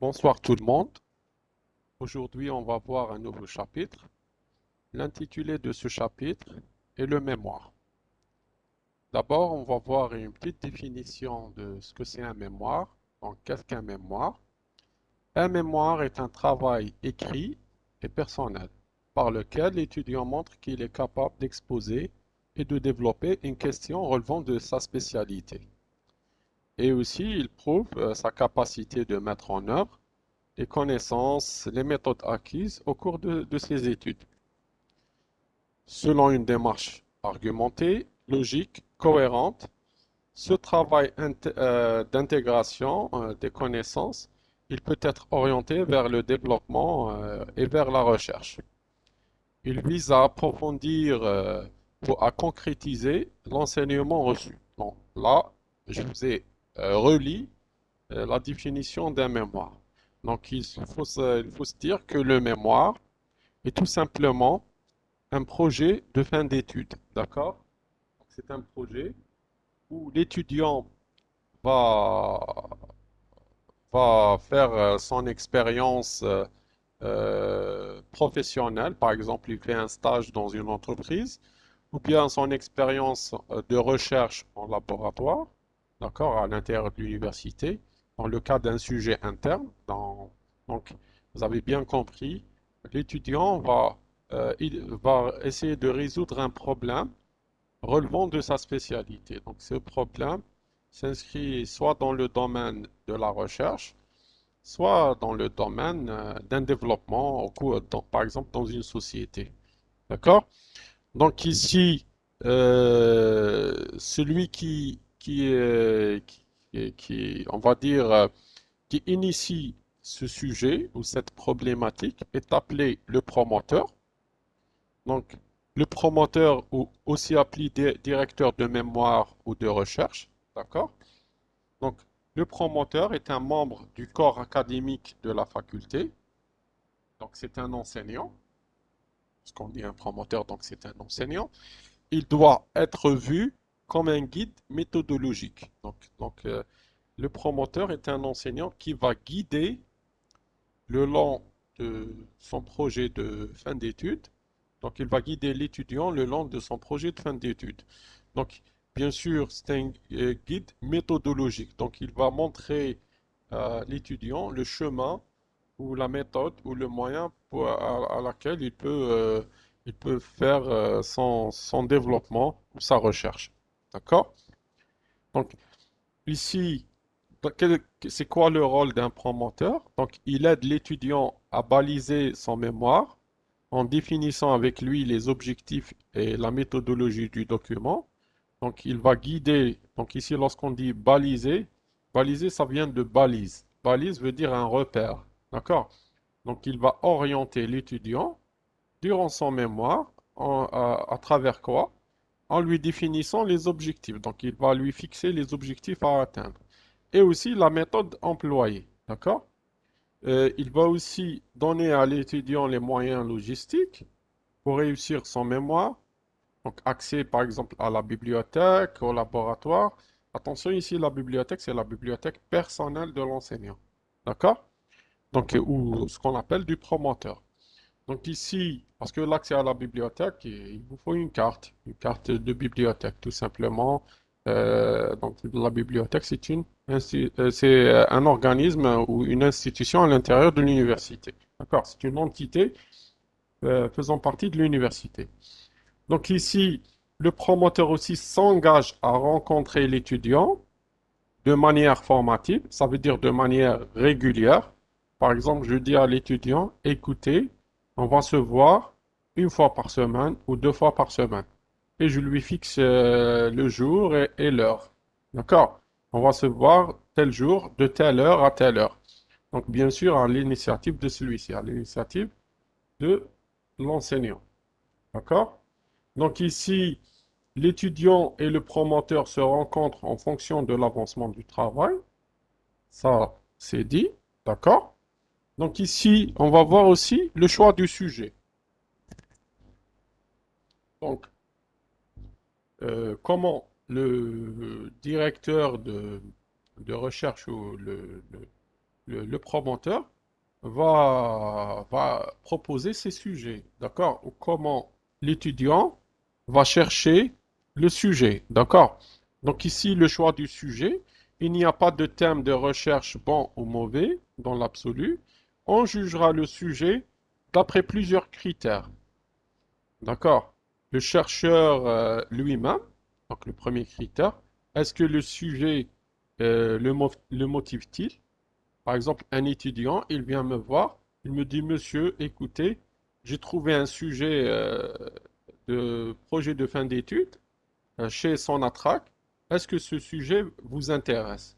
Bonsoir tout le monde. Aujourd'hui, on va voir un nouveau chapitre. L'intitulé de ce chapitre est le mémoire. D'abord, on va voir une petite définition de ce que c'est un mémoire. Donc, qu'est-ce qu'un mémoire? Un mémoire est un travail écrit et personnel par lequel l'étudiant montre qu'il est capable d'exposer et de développer une question relevant de sa spécialité. Et aussi, il prouve sa capacité de mettre en œuvre les connaissances, les méthodes acquises au cours de ses études, selon une démarche argumentée, logique, cohérente. Ce travail d'intégration des connaissances, il peut être orienté vers le développement et vers la recherche. Il vise à approfondir ou à concrétiser l'enseignement reçu. Donc là, je vous ai relis la définition d'un mémoire. Donc il faut se dire que le mémoire est tout simplement un projet de fin d'études. D'accord? C'est un projet où l'étudiant va, va faire son expérience professionnelle. Par exemple, il fait un stage dans une entreprise ou bien son expérience de recherche en laboratoire, d'accord, à l'intérieur de l'université, dans le cas d'un sujet interne. Donc, vous avez bien compris, l'étudiant il va essayer de résoudre un problème relevant de sa spécialité. Donc, ce problème s'inscrit soit dans le domaine de la recherche, soit dans le domaine d'un développement, par exemple dans une société. D'accord? Donc ici, celui on va dire, qui initie ce sujet ou cette problématique est appelé le promoteur. Donc, le promoteur ou aussi appelé directeur de mémoire ou de recherche. D'accord? Donc, le promoteur est un membre du corps académique de la faculté. Donc, c'est un enseignant. Ce qu'on dit un promoteur, donc c'est un enseignant. Il doit être vu comme un guide méthodologique. Le promoteur est un enseignant qui va guider le long de son projet de fin d'études. Donc, il va guider l'étudiant le long de son projet de fin d'études. Donc, bien sûr, c'est un guide méthodologique. Donc, il va montrer à l'étudiant le chemin ou la méthode ou le moyen à laquelle il peut faire son développement ou sa recherche. D'accord? Donc, ici, c'est quoi le rôle d'un promoteur? Donc, il aide l'étudiant à baliser son mémoire en définissant avec lui les objectifs et la méthodologie du document. Donc, il va guider. Donc, ici, lorsqu'on dit baliser, baliser, ça vient de balise. Balise veut dire un repère. D'accord? Donc, il va orienter l'étudiant durant son mémoire à travers quoi? En lui définissant les objectifs. Donc, il va lui fixer les objectifs à atteindre. Et aussi la méthode employée. D'accord? Il va aussi donner à l'étudiant les moyens logistiques pour réussir son mémoire. Donc, accès par exemple à la bibliothèque, au laboratoire. Attention ici, la bibliothèque, c'est la bibliothèque personnelle de l'enseignant. D'accord? Donc, ou ce qu'on appelle du promoteur. Donc ici, parce que l'accès à la bibliothèque, il vous faut une carte de bibliothèque tout simplement. Donc la bibliothèque, c'est un organisme ou une institution à l'intérieur de l'université. D'accord? C'est une entité faisant partie de l'université. Donc ici, le promoteur aussi s'engage à rencontrer l'étudiant de manière formative, ça veut dire de manière régulière. Par exemple, je dis à l'étudiant, écoutez, on va se voir une fois par semaine ou deux fois par semaine. Et je lui fixe le jour et l'heure. D'accord? On va se voir tel jour, de telle heure à telle heure. Donc, bien sûr, à l'initiative de celui-ci, à l'initiative de l'enseignant. D'accord? Donc ici, l'étudiant et le promoteur se rencontrent en fonction de l'avancement du travail. Ça, c'est dit. D'accord? Donc ici, on va voir aussi le choix du sujet. Donc, comment le directeur de recherche ou le promoteur va proposer ses sujets, d'accord? Ou comment l'étudiant va chercher le sujet, d'accord? Donc ici, le choix du sujet, il n'y a pas de thème de recherche bon ou mauvais dans l'absolu. On jugera le sujet d'après plusieurs critères, d'accord? Le chercheur lui-même, donc le premier critère, est-ce que le sujet le motive-t-il? Par exemple, un étudiant, il vient me voir, il me dit, Monsieur, écoutez, j'ai trouvé un sujet de projet de fin d'études chez Sonatrach. Est-ce que ce sujet vous intéresse?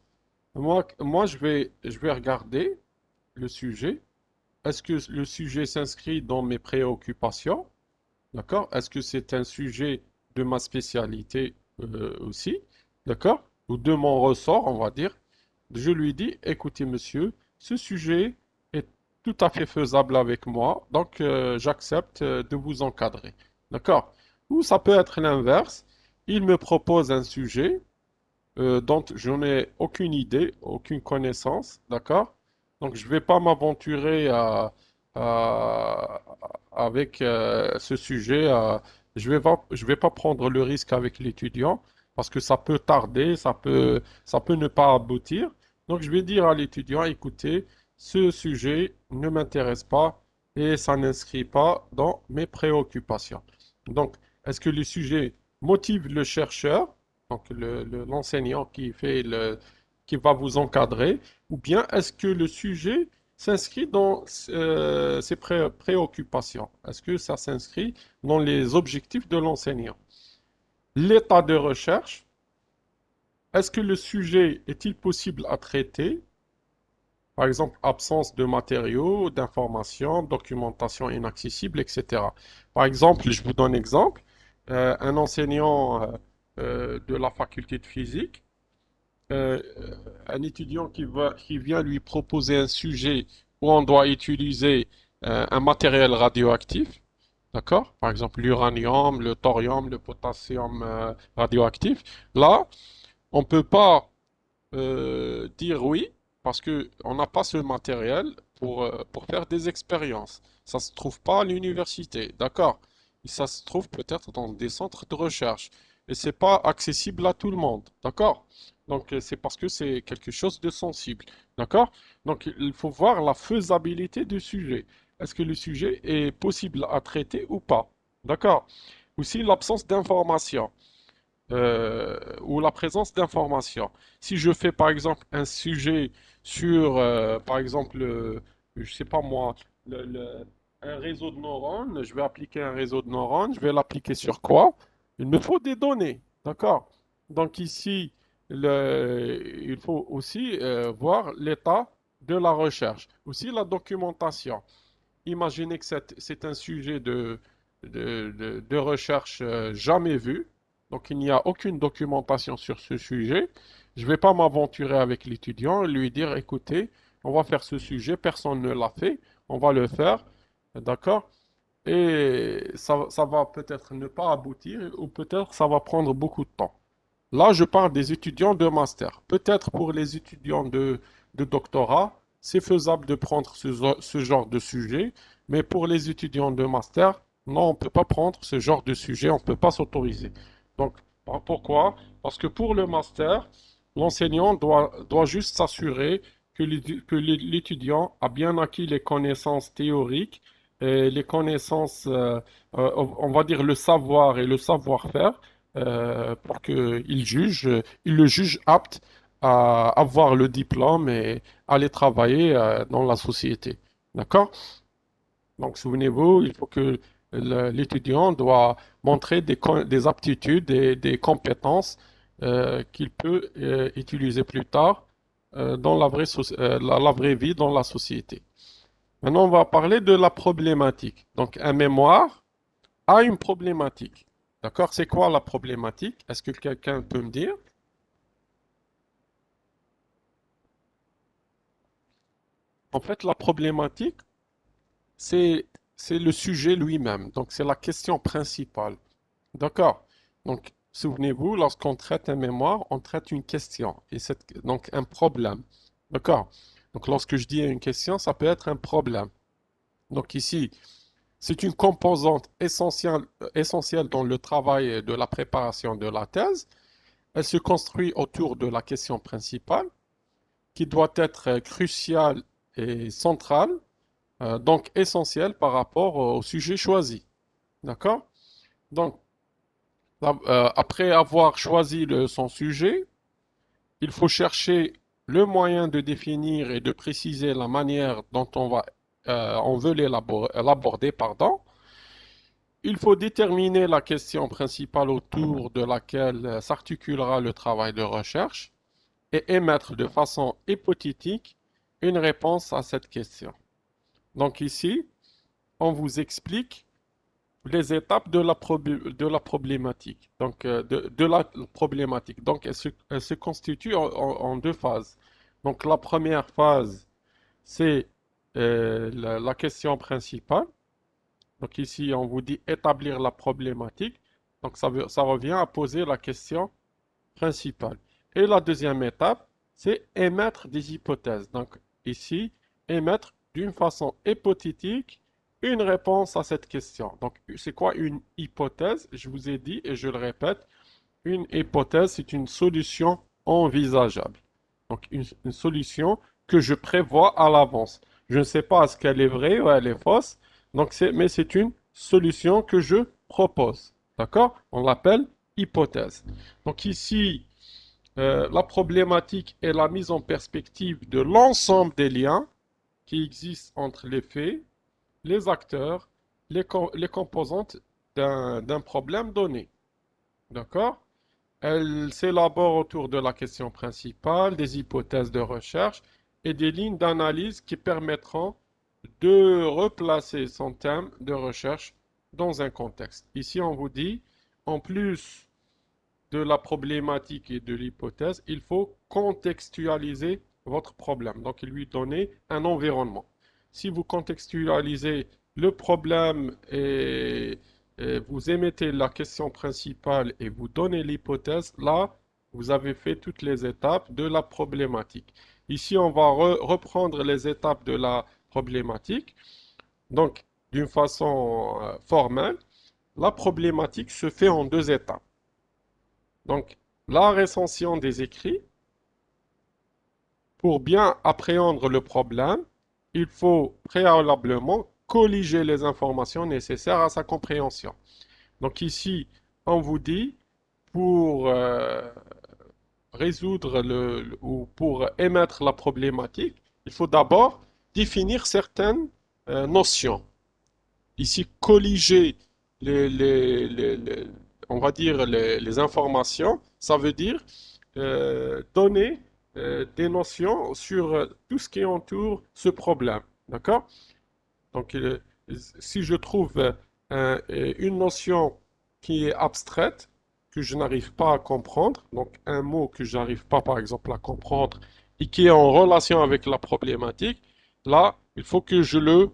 Moi, je vais regarder le sujet. Est-ce que le sujet s'inscrit dans mes préoccupations? D'accord? Est-ce que c'est un sujet de ma spécialité aussi? D'accord? Ou de mon ressort, on va dire. Je lui dis, écoutez, monsieur, ce sujet est tout à fait faisable avec moi, donc j'accepte de vous encadrer. D'accord? Ou ça peut être l'inverse. Il me propose un sujet dont je n'ai aucune idée, aucune connaissance. D'accord? Donc je ne vais pas m'aventurer avec ce sujet. Je vais pas prendre le risque avec l'étudiant parce que ça peut tarder, ça peut ne pas aboutir. Donc je vais dire à l'étudiant, écoutez, ce sujet ne m'intéresse pas et ça n'inscrit pas dans mes préoccupations. Donc, est-ce que le sujet motive le chercheur, donc l'enseignant qui va vous encadrer, ou bien est-ce que le sujet s'inscrit dans ses préoccupations? Est-ce que ça s'inscrit dans les objectifs de l'enseignant? L'état de recherche, est-ce que le sujet est-il possible à traiter? Par exemple, absence de matériaux, d'informations, documentation inaccessible, etc. Par exemple, je vous donne un exemple, un enseignant de la faculté de physique, euh, un étudiant qui vient lui proposer un sujet où on doit utiliser un matériel radioactif, d'accord? Par exemple, l'uranium, le thorium, le potassium radioactif. Là, on ne peut pas dire oui parce qu'on n'a pas ce matériel pour faire des expériences. Ça ne se trouve pas à l'université, d'accord? Et ça se trouve peut-être dans des centres de recherche. Et c'est pas accessible à tout le monde, d'accord? Donc c'est parce que c'est quelque chose de sensible, d'accord? Donc il faut voir la faisabilité du sujet. Est-ce que le sujet est possible à traiter ou pas? D'accord? Aussi l'absence d'information ou la présence d'informations. Si je fais par exemple un sujet sur, par exemple, je sais pas moi, un réseau de neurones, je vais appliquer un réseau de neurones, je vais l'appliquer sur quoi? Il me faut des données, d'accord? Donc ici, il faut aussi voir l'état de la recherche, aussi la documentation. Imaginez que c'est un sujet de recherche jamais vu, donc il n'y a aucune documentation sur ce sujet. Je ne vais pas m'aventurer avec l'étudiant et lui dire, écoutez, on va faire ce sujet, personne ne l'a fait, on va le faire, d'accord? Et ça va peut-être ne pas aboutir ou peut-être ça va prendre beaucoup de temps. Là, je parle des étudiants de master. Peut-être pour les étudiants de doctorat, c'est faisable de prendre ce genre de sujet, mais pour les étudiants de master, non, on ne peut pas prendre ce genre de sujet, on ne peut pas s'autoriser. Donc, pourquoi? Parce que pour le master, l'enseignant doit juste s'assurer que l'étudiant a bien acquis les connaissances théoriques et les connaissances, on va dire le savoir et le savoir-faire pour il le juge apte à avoir le diplôme et aller travailler dans la société. D'accord? Donc, souvenez-vous, il faut que l'étudiant doit montrer des aptitudes et des compétences qu'il peut utiliser plus tard dans la vraie vie, dans la société. Maintenant, on va parler de la problématique. Donc, un mémoire a une problématique. D'accord? C'est quoi la problématique? Est-ce que quelqu'un peut me dire? En fait, la problématique, c'est c'est le sujet lui-même. Donc, c'est la question principale. D'accord? Donc, souvenez-vous, lorsqu'on traite un mémoire, on traite une question et donc un problème. D'accord? Donc lorsque je dis une question, ça peut être un problème. Donc ici, c'est une composante essentielle dans le travail de la préparation de la thèse. Elle se construit autour de la question principale, qui doit être cruciale et centrale, donc essentielle par rapport au sujet choisi. D'accord? Donc, après avoir choisi son sujet, il faut chercher le moyen de définir et de préciser la manière dont on veut l'aborder, pardon. Il faut déterminer la question principale autour de laquelle s'articulera le travail de recherche et émettre de façon hypothétique une réponse à cette question. Donc ici, on vous explique les étapes de la problématique. Donc, de la problématique. Donc, elle se constitue en deux phases. Donc, la première phase, c'est la question principale. Donc, ici, on vous dit établir la problématique. Donc, ça revient à poser la question principale. Et la deuxième étape, c'est émettre des hypothèses. Donc, ici, émettre d'une façon hypothétique une réponse à cette question. Donc, c'est quoi une hypothèse? Je vous ai dit et je le répète, une hypothèse, c'est une solution envisageable. Donc, une solution que je prévois à l'avance. Je ne sais pas est-ce qu'elle est vraie ou elle est fausse. Donc, mais c'est une solution que je propose. D'accord? On l'appelle hypothèse. Donc, ici, la problématique est la mise en perspective de l'ensemble des liens qui existent entre les faits, les acteurs, les composantes d'un problème donné. D'accord? Elle s'élabore autour de la question principale, des hypothèses de recherche et des lignes d'analyse qui permettront de replacer son thème de recherche dans un contexte. Ici, on vous dit, en plus de la problématique et de l'hypothèse, il faut contextualiser votre problème. Donc, lui donner un environnement. Si vous contextualisez le problème et vous émettez la question principale et vous donnez l'hypothèse, là, vous avez fait toutes les étapes de la problématique. Ici, on va reprendre les étapes de la problématique. Donc, d'une façon formelle, la problématique se fait en deux étapes. Donc, la recension des écrits, pour bien appréhender le problème, il faut préalablement colliger les informations nécessaires à sa compréhension. Donc ici, on vous dit, pour résoudre ou pour émettre la problématique, il faut d'abord définir certaines notions. Ici, colliger on va dire les informations, ça veut dire donner des notions sur tout ce qui entoure ce problème. D'accord? Donc, si je trouve une notion qui est abstraite, que je n'arrive pas à comprendre, donc un mot que je n'arrive pas, par exemple, à comprendre et qui est en relation avec la problématique, là, il faut que je le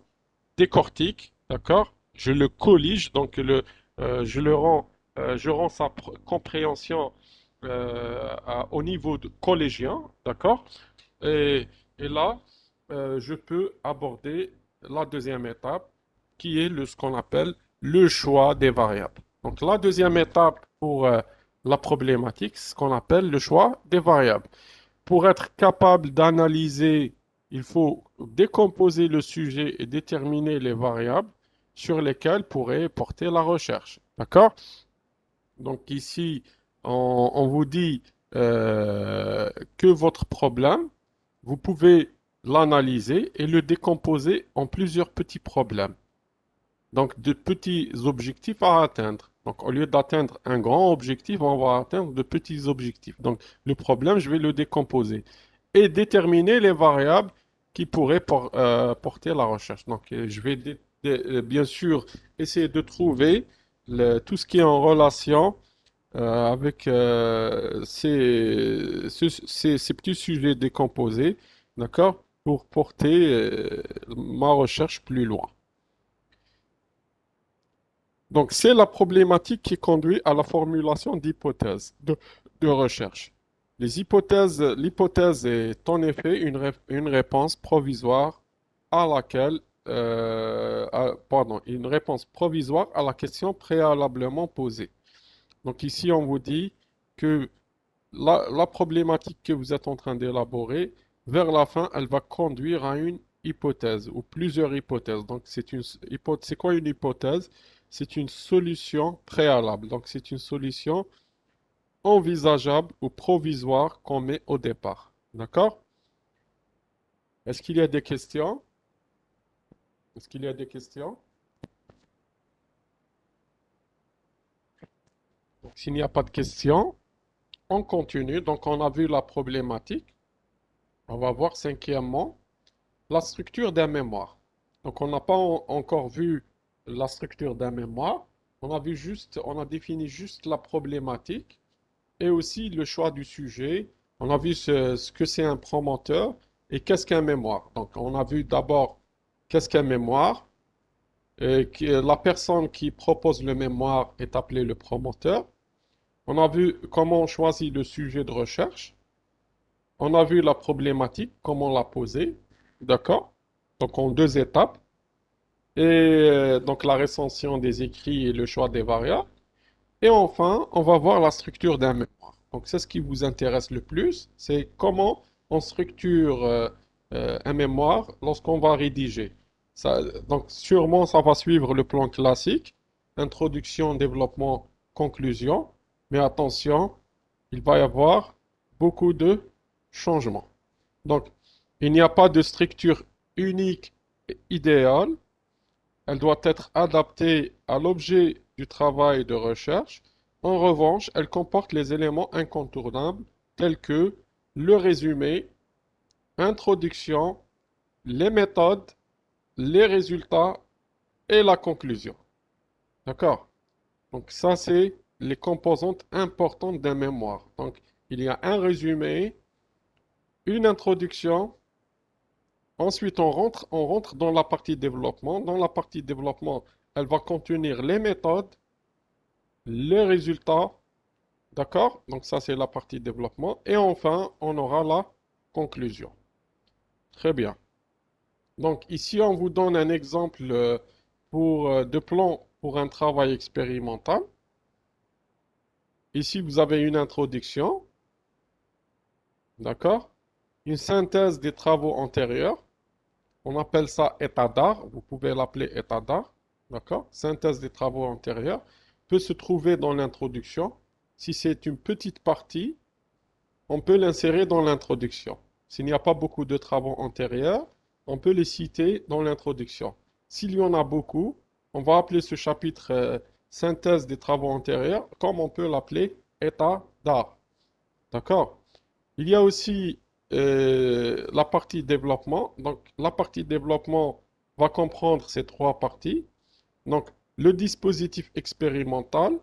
décortique, d'accord? Je le collige, donc je rends sa compréhension au niveau collégien, d'accord? Et, et là, je peux aborder la deuxième étape, qui est ce qu'on appelle le choix des variables. Donc la deuxième étape pour la problématique, c'est ce qu'on appelle le choix des variables. Pour être capable d'analyser, il faut décomposer le sujet et déterminer les variables sur lesquelles pourrait porter la recherche. D'accord? Donc ici, on vous dit euh, que votre problème, vous pouvez l'analyser et le décomposer en plusieurs petits problèmes. Donc de petits objectifs à atteindre. Donc au lieu d'atteindre un grand objectif, on va atteindre de petits objectifs. Donc le problème, je vais le décomposer et déterminer les variables qui pourraient porter la recherche. Donc je vais bien sûr essayer de trouver tout ce qui est en relation avec ces petits sujets décomposés, d'accord, pour porter ma recherche plus loin. Donc, c'est la problématique qui conduit à la formulation d'hypothèses de recherche. L'hypothèse est en effet une réponse provisoire à laquelle, pardon, une réponse provisoire à la question préalablement posée. Donc ici, on vous dit que la problématique que vous êtes en train d'élaborer, vers la fin, elle va conduire à une hypothèse ou plusieurs hypothèses. Donc c'est quoi une hypothèse? C'est une solution préalable. Donc c'est une solution envisageable ou provisoire qu'on met au départ. D'accord? Est-ce qu'il y a des questions? Est-ce qu'il y a des questions? Donc, s'il n'y a pas de questions, on continue. Donc, on a vu la problématique. On va voir cinquièmement la structure d'un mémoire. Donc, on n'a pas encore vu la structure d'un mémoire. On a défini juste la problématique et aussi le choix du sujet. On a vu ce que c'est un promoteur et qu'est-ce qu'un mémoire. Donc, on a vu d'abord qu'est-ce qu'un mémoire. La personne qui propose le mémoire est appelée le promoteur. On a vu comment on choisit le sujet de recherche. On a vu la problématique, comment la poser. D'accord? Donc, en deux étapes. Et donc, la recension des écrits et le choix des variables. Et enfin, on va voir la structure d'un mémoire. Donc, c'est ce qui vous intéresse le plus, c'est comment on structure un mémoire lorsqu'on va rédiger. Donc, sûrement, ça va suivre le plan classique, introduction, développement, conclusion. Mais attention, il va y avoir beaucoup de changements. Donc, il n'y a pas de structure unique et idéale. Elle doit être adaptée à l'objet du travail de recherche. En revanche, elle comporte les éléments incontournables tels que le résumé, introduction, les méthodes, les résultats et la conclusion. D'accord? Donc ça, c'est les composantes importantes d'un mémoire. Donc, il y a un résumé, une introduction. Ensuite, on rentre dans la partie développement. Dans la partie développement, elle va contenir les méthodes, les résultats, d'accord? Donc ça, c'est la partie développement. Et enfin, on aura la conclusion. Très bien. Donc ici, on vous donne un exemple de plan pour un travail expérimental. Ici, vous avez une introduction, d'accord? Une synthèse des travaux antérieurs. On appelle ça état d'art. Vous pouvez l'appeler état d'art, d'accord? Synthèse des travaux antérieurs peut se trouver dans l'introduction. Si c'est une petite partie, on peut l'insérer dans l'introduction. S'il n'y a pas beaucoup de travaux antérieurs, on peut les citer dans l'introduction. S'il y en a beaucoup, on va appeler ce chapitre synthèse des travaux antérieurs, comme on peut l'appeler état d'art. D'accord? Il y a aussi la partie développement. Donc, la partie développement va comprendre ces trois parties. Donc, le dispositif expérimental,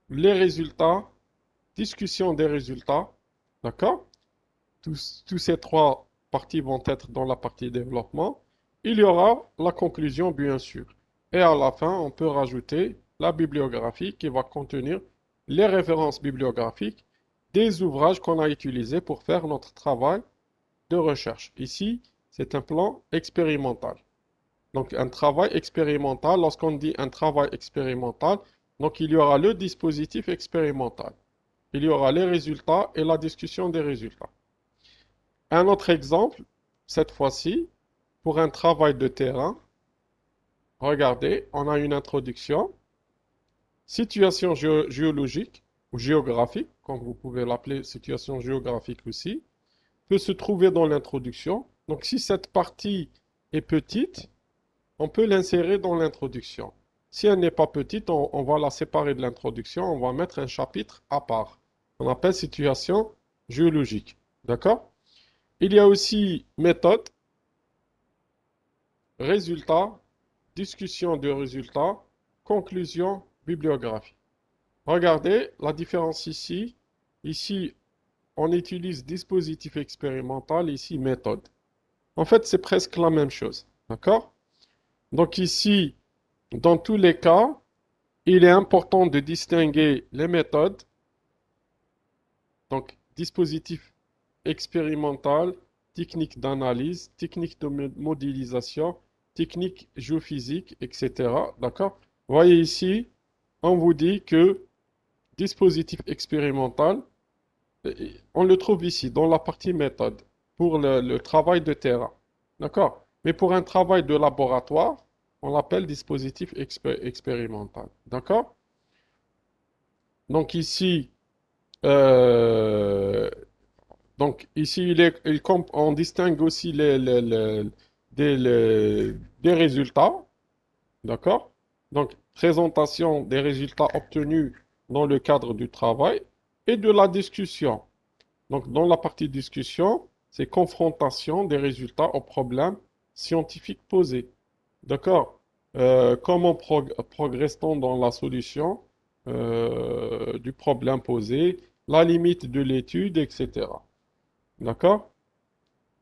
les résultats, discussion des résultats. D'accord? Tous ces trois parties vont être dans la partie développement. Il y aura la conclusion, bien sûr. Et à la fin, on peut rajouter la bibliographie qui va contenir les références bibliographiques des ouvrages qu'on a utilisés pour faire notre travail de recherche. Ici, c'est un plan expérimental. Donc, un travail expérimental, lorsqu'on dit un travail expérimental, donc il y aura le dispositif expérimental. Il y aura les résultats et la discussion des résultats. Un autre exemple, cette fois-ci, pour un travail de terrain. Regardez, on a une introduction. Situation géologique ou géographique, comme vous pouvez l'appeler situation géographique aussi, peut se trouver dans l'introduction. Donc si cette partie est petite, on peut l'insérer dans l'introduction. Si elle n'est pas petite, on va la séparer de l'introduction, on va mettre un chapitre à part. On appelle situation géologique. D'accord? Il y a aussi méthode, résultat, discussion de résultats, conclusion, bibliographie. Regardez la différence ici. Ici, on utilise dispositif expérimental, ici méthode. En fait, c'est presque la même chose. D'accord? Donc ici, dans tous les cas, il est important de distinguer les méthodes. Donc, dispositif expérimental, technique d'analyse, technique de modélisation, technique géophysique, etc. D'accord? Vous voyez ici, on vous dit que dispositif expérimental, on le trouve ici dans la partie méthode pour le travail de terrain. D'accord? Mais pour un travail de laboratoire, on l'appelle dispositif expérimental. D'accord? Donc ici, euh, on distingue aussi des résultats. D'accord? Donc, présentation des résultats obtenus dans le cadre du travail et de la discussion. Donc, dans la partie discussion, c'est confrontation des résultats aux problèmes scientifiques posés. D'accord? Comment progresse-t-on dans la solution du problème posé, la limite de l'étude, etc. D'accord?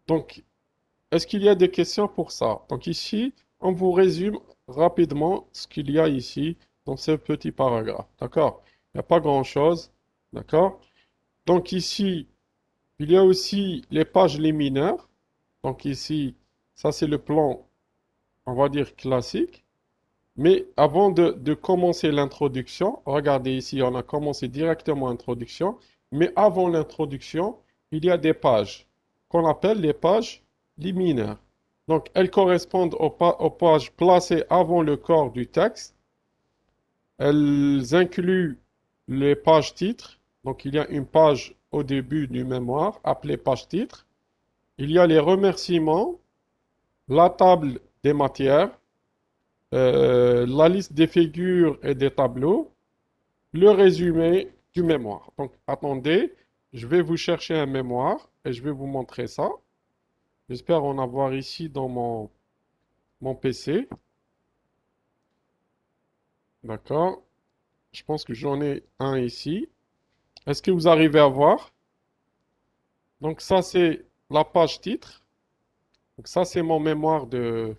Donc, est-ce qu'il y a des questions pour ça? Donc ici, on vous résume rapidement ce qu'il y a ici dans ce petit paragraphe. D'accord? Il n'y a pas grand-chose. D'accord? Donc ici, il y a aussi les pages liminaires. Donc ici, ça c'est le plan, on va dire classique. Mais avant de commencer l'introduction, regardez ici, on a commencé directement l'introduction. Mais avant l'introduction, il y a des pages qu'on appelle les pages liminaires. Donc, elles correspondent aux pages placées avant le corps du texte. Elles incluent les pages titres. Donc, il y a une page au début du mémoire appelée page titre. Il y a les remerciements, la table des matières, la liste des figures et des tableaux, le résumé du mémoire. Donc, attendez, je vais vous chercher un mémoire et je vais vous montrer ça. J'espère en avoir ici dans mon PC. D'accord. Je pense que j'en ai un ici. Est-ce que vous arrivez à voir? Donc, ça, c'est la page titre. Donc, ça, c'est mon mémoire de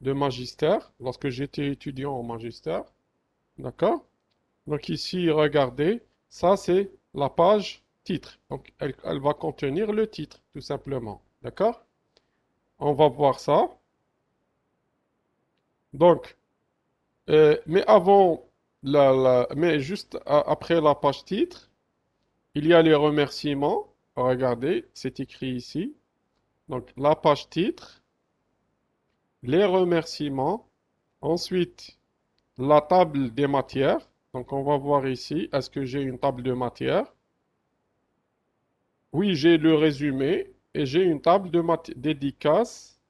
magistère, lorsque j'étais étudiant en magistère. D'accord? Donc ici, regardez, ça c'est la page titre. Donc elle va contenir le titre, tout simplement. D'accord? On va voir ça. Donc, mais avant, mais juste après la page titre, il y a les remerciements. Regardez, c'est écrit ici. Donc la page titre, les remerciements. Ensuite, la table des matières. Donc on va voir ici, est-ce que j'ai une table de matières? Oui, j'ai le résumé et j'ai une table de dédicace,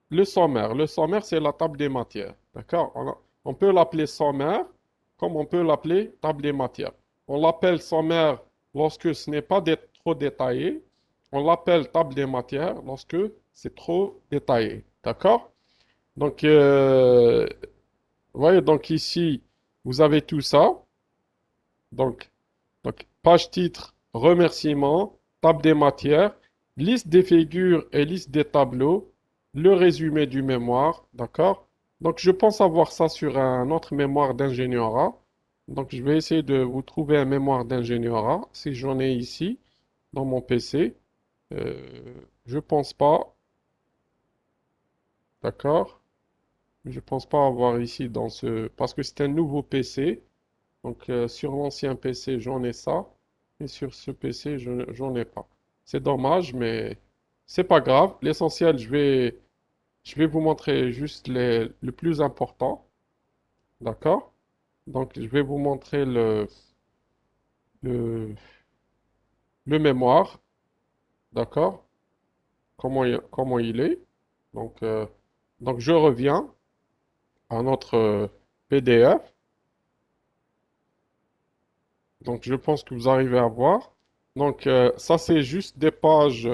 le sommaire. Le sommaire, c'est la table des matières. D'accord? On peut l'appeler sommaire comme on peut l'appeler table des matières. On l'appelle sommaire lorsque ce n'est pas trop détaillé. On l'appelle table des matières lorsque c'est trop détaillé. D'accord? Donc, vous voyez, donc ici, vous avez tout ça. Donc, page titre, remerciements, table des matières, liste des figures et liste des tableaux, le résumé du mémoire, d'accord? Donc, je pense avoir ça sur un autre mémoire d'ingénierat. Donc, je vais essayer de vous trouver un mémoire d'ingénierat, si j'en ai ici, dans mon PC. Je pense pas, d'accord? Je pense pas avoir ici dans ce... Parce que c'est un nouveau PC. Donc sur l'ancien PC, j'en ai ça. Et sur ce PC, j'en ai pas. C'est dommage, mais c'est pas grave. L'essentiel, je vais vous montrer juste le plus important. D'accord? Donc je vais vous montrer le, le mémoire. D'accord? Comment il est. Donc, euh, donc je reviens à notre PDF. Donc je pense que vous arrivez à voir. Donc ça, c'est juste des pages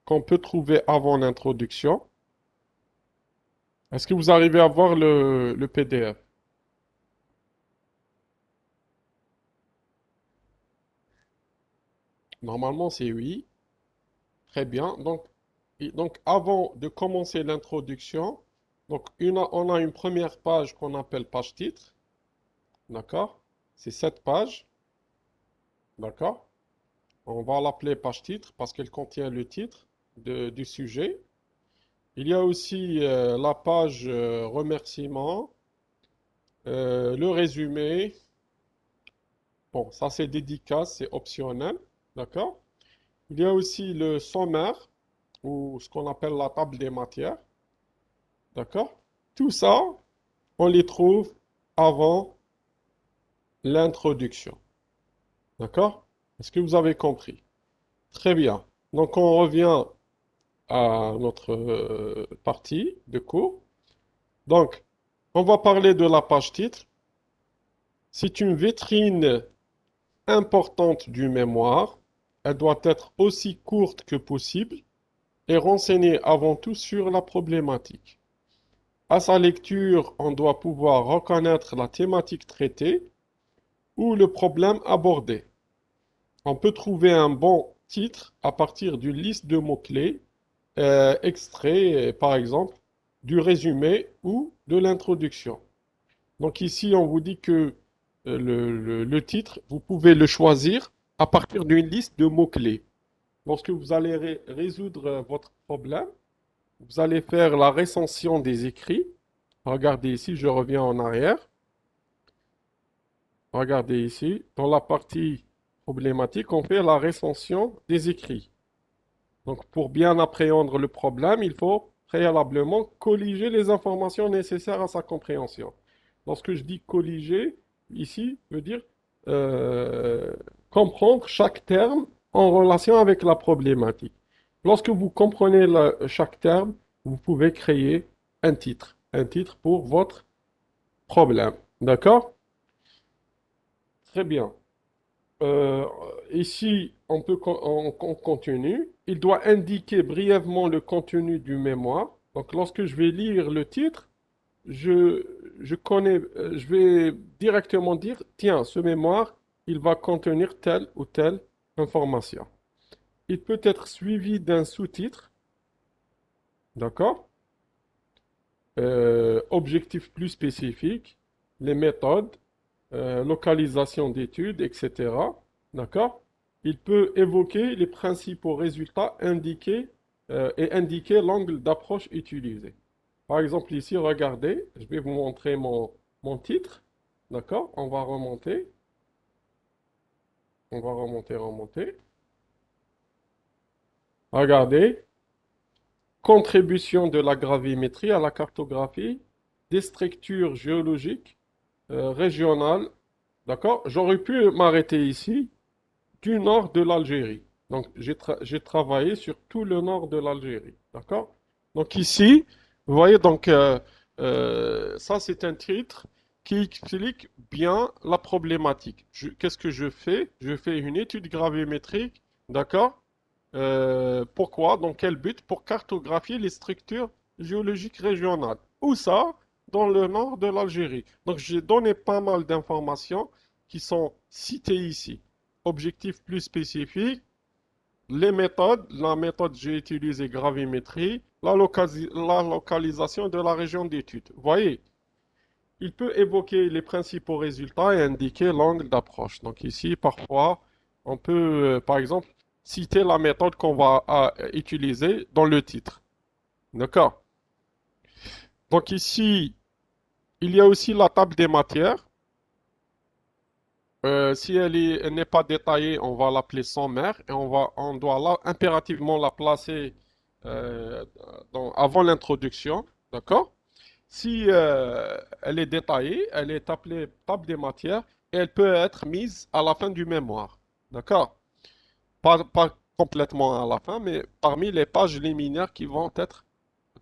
qu'on peut trouver avant l'introduction. Est-ce que vous arrivez à voir le PDF? Normalement, c'est oui. Très bien. Donc avant de commencer l'introduction, on a une première page qu'on appelle page titre. D'accord? C'est cette page. D'accord? On va l'appeler page titre parce qu'elle contient le titre du sujet. Il y a aussi la page remerciement, le résumé. Bon, ça c'est dédicace, c'est optionnel, d'accord? Il y a aussi le sommaire ou ce qu'on appelle la table des matières, d'accord? Tout ça, on les trouve avant l'introduction, d'accord? Est-ce que vous avez compris? Très bien. Donc on revient à notre partie de cours. Donc, on va parler de la page titre. C'est une vitrine importante du mémoire. Elle doit être aussi courte que possible et renseigner avant tout sur la problématique. À sa lecture, on doit pouvoir reconnaître la thématique traitée ou le problème abordé. On peut trouver un bon titre à partir d'une liste de mots-clés, extraits, par exemple, du résumé ou de l'introduction. Donc ici, on vous dit que le titre, vous pouvez le choisir à partir d'une liste de mots-clés. Lorsque vous allez résoudre votre problème, vous allez faire la recension des écrits. Regardez ici, je reviens en arrière. Regardez ici, dans la partie problématique, on fait la recension des écrits. Donc pour bien appréhender le problème, il faut préalablement colliger les informations nécessaires à sa compréhension. Lorsque je dis colliger, ici, veut dire euh, comprendre chaque terme en relation avec la problématique. Lorsque vous comprenez chaque terme, vous pouvez créer un titre pour votre problème. D'accord? Très bien. Euh, Ici, on continue. Il doit indiquer brièvement le contenu du mémoire. Donc, lorsque je vais lire le titre, je, je vais directement dire, tiens, ce mémoire, il va contenir telle ou telle information. Il peut être suivi d'un sous-titre, d'accord? Objectif plus spécifique, les méthodes, localisation d'études, etc. D'accord? Il peut évoquer les principaux résultats indiqués et indiquer l'angle d'approche utilisé. Par exemple, ici, regardez, je vais vous montrer mon titre. D'accord? On va remonter. On va remonter, remonter. Regardez. Contribution de la gravimétrie à la cartographie des structures géologiques régionales. D'accord? J'aurais pu m'arrêter ici, du nord de l'Algérie. Donc, j'ai travaillé sur tout le nord de l'Algérie. D'accord? Donc, ici, vous voyez, donc, ça, c'est un titre qui explique bien la problématique. Qu'est-ce que je fais? Je fais une étude gravimétrique. D'accord? Pourquoi? Dans quel but? Pour cartographier les structures géologiques régionales. Où ça? Dans le nord de l'Algérie. Donc, j'ai donné pas mal d'informations qui sont citées ici. Objectif plus spécifique, les méthodes, la méthode j'ai utilisé gravimétrie, la localisation de la région d'étude. Vous voyez, il peut évoquer les principaux résultats et indiquer l'angle d'approche. Donc ici, parfois, on peut, par exemple, citer la méthode qu'on va utiliser dans le titre. D'accord? Donc ici, il y a aussi la table des matières. Si elle n'est pas détaillée, on va l'appeler sommaire et on doit impérativement la placer avant l'introduction, d'accord? Si elle est détaillée, elle est appelée table des matières et elle peut être mise à la fin du mémoire, d'accord? Pas complètement à la fin, mais parmi les pages liminaires qui vont être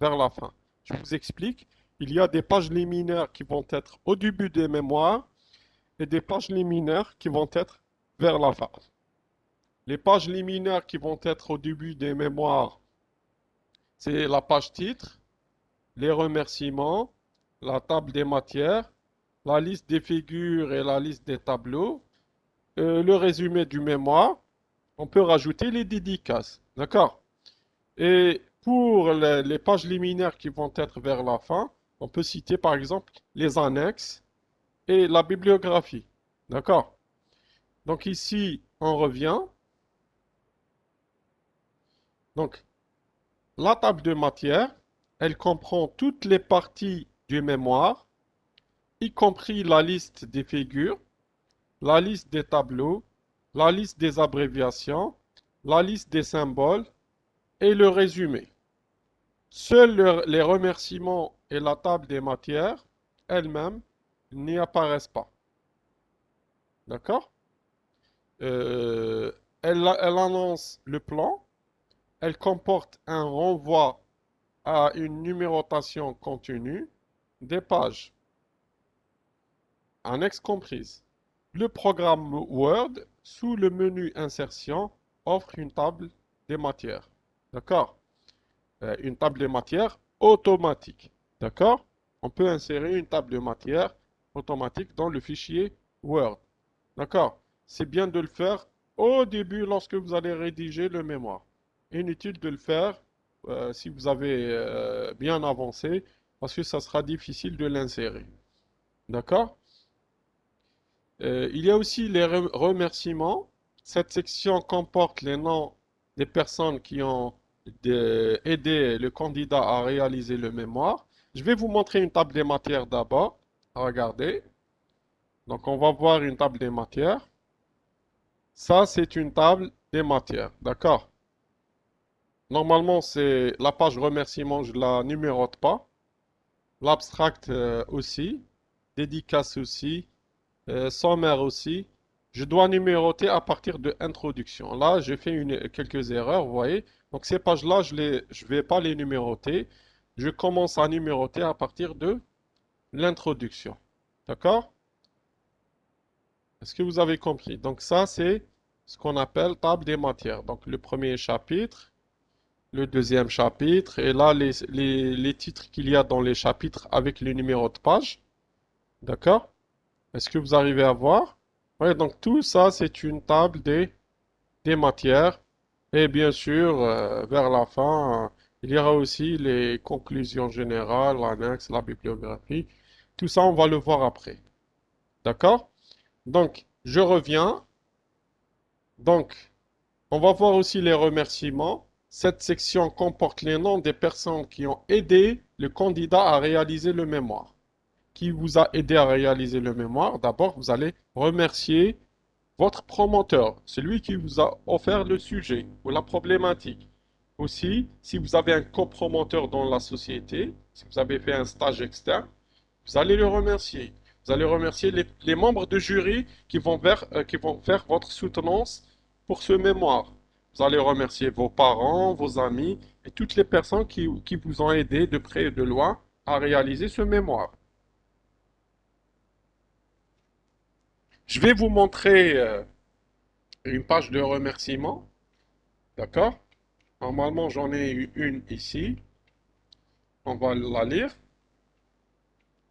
vers la fin. Je vous explique, il y a des pages liminaires qui vont être au début des mémoires et des pages liminaires qui vont être vers la fin. Les pages liminaires qui vont être au début des mémoires, c'est la page titre, les remerciements, la table des matières, la liste des figures et la liste des tableaux, le résumé du mémoire. On peut rajouter les dédicaces. D'accord? Et pour les pages liminaires qui vont être vers la fin, on peut citer par exemple les annexes et la bibliographie. D'accord? Donc ici, on revient. Donc, la table de matière, elle comprend toutes les parties du mémoire, y compris la liste des figures, la liste des tableaux, la liste des abréviations, la liste des symboles et le résumé. Seuls les remerciements et la table des matières elles-mêmes n'y apparaissent pas. D'accord? Euh, elle annonce le plan, elle comporte un renvoi à une numérotation contenue, des pages, annexes comprises. Le programme Word, sous le menu Insertion, offre une table des matières. D'accord? Une table des matières automatique. D'accord? On peut insérer une table de matière automatique dans le fichier Word. D'accord? C'est bien de le faire au début lorsque vous allez rédiger le mémoire. Inutile de le faire si vous avez bien avancé parce que ça sera difficile de l'insérer. D'accord? Il y a aussi les remerciements. Cette section comporte les noms des personnes qui ont aidé le candidat à réaliser le mémoire. Je vais vous montrer une table des matières d'abord. Regardez. Donc, on va voir une table des matières. Ça, c'est une table des matières. D'accord? Normalement, c'est la page remerciement, je la numérote pas. L'abstract aussi. Dédicace aussi. Sommaire aussi. Je dois numéroter à partir de introduction. Là, j'ai fait quelques erreurs, vous voyez. Donc ces pages-là, je vais pas les numéroter. Je commence à numéroter à partir de l'introduction. D'accord? Est-ce que vous avez compris? Donc ça, c'est ce qu'on appelle table des matières. Donc le premier chapitre, le deuxième chapitre, et là, les titres qu'il y a dans les chapitres avec le numéro de page. D'accord? Est-ce que vous arrivez à voir? Oui, donc tout ça, c'est une table des matières. Et bien sûr, vers la fin, il y aura aussi les conclusions générales, l'annexe, la bibliographie. Tout ça, on va le voir après. D'accord? Donc, je reviens. Donc, on va voir aussi les remerciements. Cette section comporte les noms des personnes qui ont aidé le candidat à réaliser le mémoire. Qui vous a aidé à réaliser le mémoire? D'abord, vous allez remercier votre promoteur, celui qui vous a offert le sujet ou la problématique. Aussi, si vous avez un copromoteur dans la société, si vous avez fait un stage externe, vous allez le remercier. Vous allez remercier les membres de jury qui vont faire votre soutenance pour ce mémoire. Vous allez remercier vos parents, vos amis et toutes les personnes qui vous ont aidé de près et de loin à réaliser ce mémoire. Je vais vous montrer une page de remerciement. D'accord? Normalement, j'en ai eu une ici. On va la lire.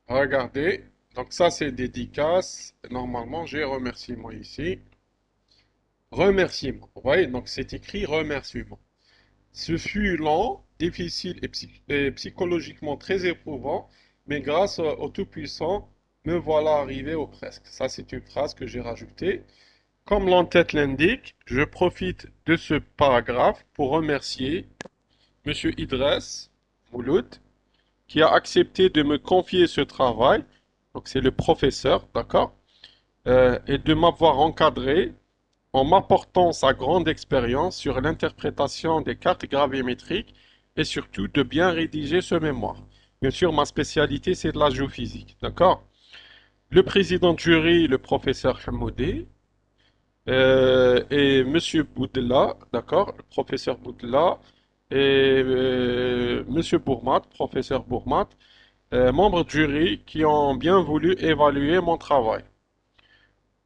Regardez. Donc ça, c'est dédicace. Normalement, j'ai remerciement ici. Remerciement. Vous voyez, donc c'est écrit remerciement. Ce fut lent, difficile et psychologiquement très éprouvant, mais grâce au Tout-Puissant, me voilà arrivé au presque. Ça, c'est une phrase que j'ai rajoutée. Comme l'entête l'indique, je profite de ce paragraphe pour remercier Monsieur Idriss Mouloud qui a accepté de me confier ce travail, donc c'est le professeur, d'accord, et de m'avoir encadré en m'apportant sa grande expérience sur l'interprétation des cartes gravémétriques et surtout de bien rédiger ce mémoire. Bien sûr, ma spécialité, c'est de la géophysique, d'accord? Le président de jury, le professeur Hamoudi, et Monsieur Boudela, d'accord, le professeur Boudela, et Monsieur Bourmat, professeur Bourmat, membres de jury qui ont bien voulu évaluer mon travail.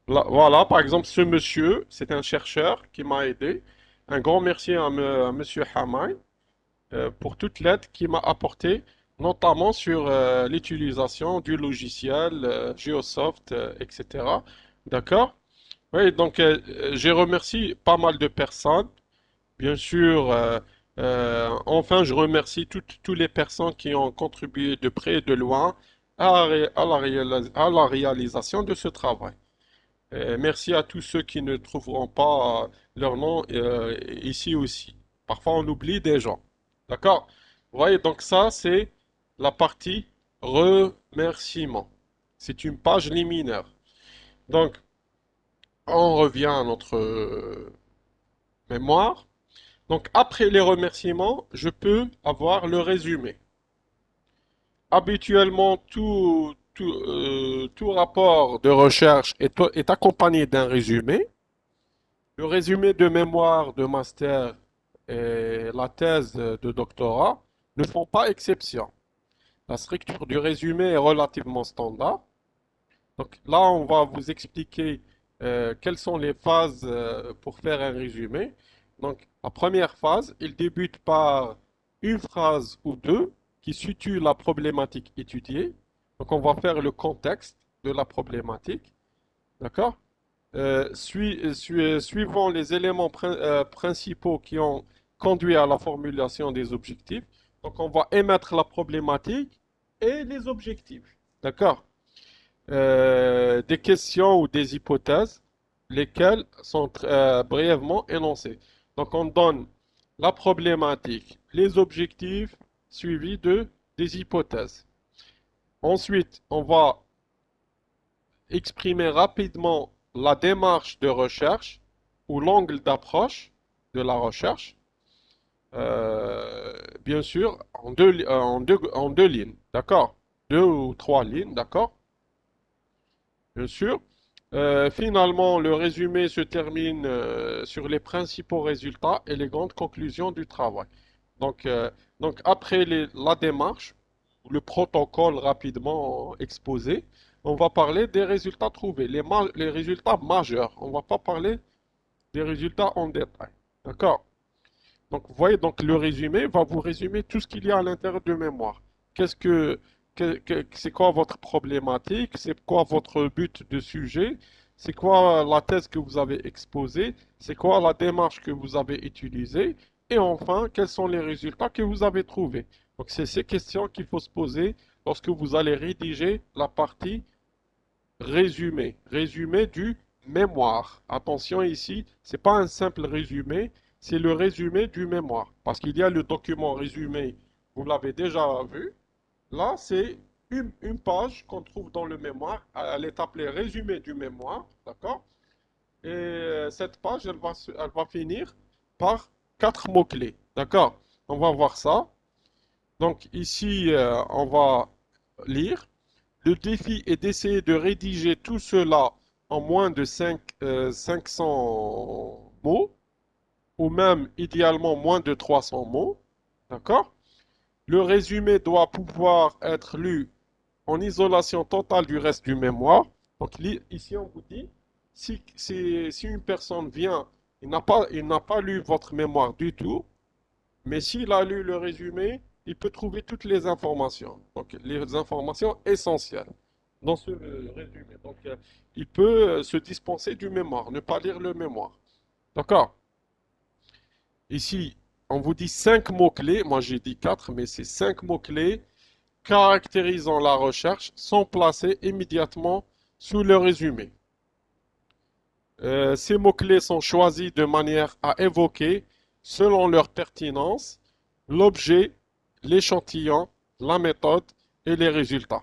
Voilà, par exemple, ce monsieur, c'est un chercheur qui m'a aidé. Un grand merci à Monsieur Hamay pour toute l'aide qu'il m'a apportée, notamment sur l'utilisation du logiciel Geosoft, etc. D'accord? Oui, donc j'ai remercié pas mal de personnes. Bien sûr, enfin, je remercie toutes les personnes qui ont contribué de près et de loin à la réalisation de ce travail. Merci à tous ceux qui ne trouveront pas leur nom ici aussi. Parfois, on oublie des gens. D'accord? Vous voyez, donc ça, c'est la partie remerciement. C'est une page liminaire. Donc, on revient à notre mémoire. Donc, après les remerciements, je peux avoir le résumé. Habituellement, tout rapport de recherche est accompagné d'un résumé. Le résumé de mémoire de master et la thèse de doctorat ne font pas exception. La structure du résumé est relativement standard. Donc là, on va vous expliquer quelles sont les phases pour faire un résumé. Donc la première phase, il débute par une phrase ou deux qui situe la problématique étudiée. Donc on va faire le contexte de la problématique. D'accord? Suivant les éléments principaux qui ont conduit à la formulation des objectifs. Donc on va émettre la problématique et les objectifs. D'accord? Des questions ou des hypothèses, lesquelles sont brièvement énoncées. Donc on donne la problématique, les objectifs, suivis de des hypothèses. Ensuite, on va exprimer rapidement la démarche de recherche ou l'angle d'approche de la recherche, bien sûr, en deux lignes, d'accord? Deux ou trois lignes, d'accord? Bien sûr. Finalement, le résumé se termine sur les principaux résultats et les grandes conclusions du travail. Donc, euh, donc après la démarche, le protocole rapidement exposé, on va parler des résultats trouvés, les résultats majeurs. On ne va pas parler des résultats en détail. D'accord? Donc, vous voyez, donc le résumé va vous résumer tout ce qu'il y a à l'intérieur de mémoire. Qu'est-ce que, c'est quoi votre problématique? C'est quoi votre but de sujet? C'est quoi la thèse que vous avez exposée? C'est quoi la démarche que vous avez utilisée? Et enfin, quels sont les résultats que vous avez trouvés? Donc, c'est ces questions qu'il faut se poser lorsque vous allez rédiger la partie résumé. Résumé du mémoire. Attention ici, c'est pas un simple résumé, c'est le résumé du mémoire. Parce qu'il y a le document résumé, vous l'avez déjà vu. Là, c'est une page qu'on trouve dans le mémoire. Elle est appelée résumé du mémoire. D'accord? Et cette page, elle va finir par quatre mots-clés. D'accord? On va voir ça. Donc ici, on va lire. Le défi est d'essayer de rédiger tout cela en moins de 500 mots, ou même idéalement moins de 300 mots. D'accord? Le résumé doit pouvoir être lu en isolation totale du reste du mémoire. Donc ici, on vous dit, si une personne vient, il n'a pas lu votre mémoire du tout, mais s'il a lu le résumé, il peut trouver toutes les informations. Donc, les informations essentielles dans ce résumé. Donc, il peut se dispenser du mémoire, ne pas lire le mémoire. D'accord? Ici, on vous dit cinq mots-clés. Moi, j'ai dit quatre, mais c'est cinq mots-clés caractérisant la recherche sont placés immédiatement sous le résumé. Ces mots-clés sont choisis de manière à évoquer, selon leur pertinence, l'objet, l'échantillon, la méthode et les résultats.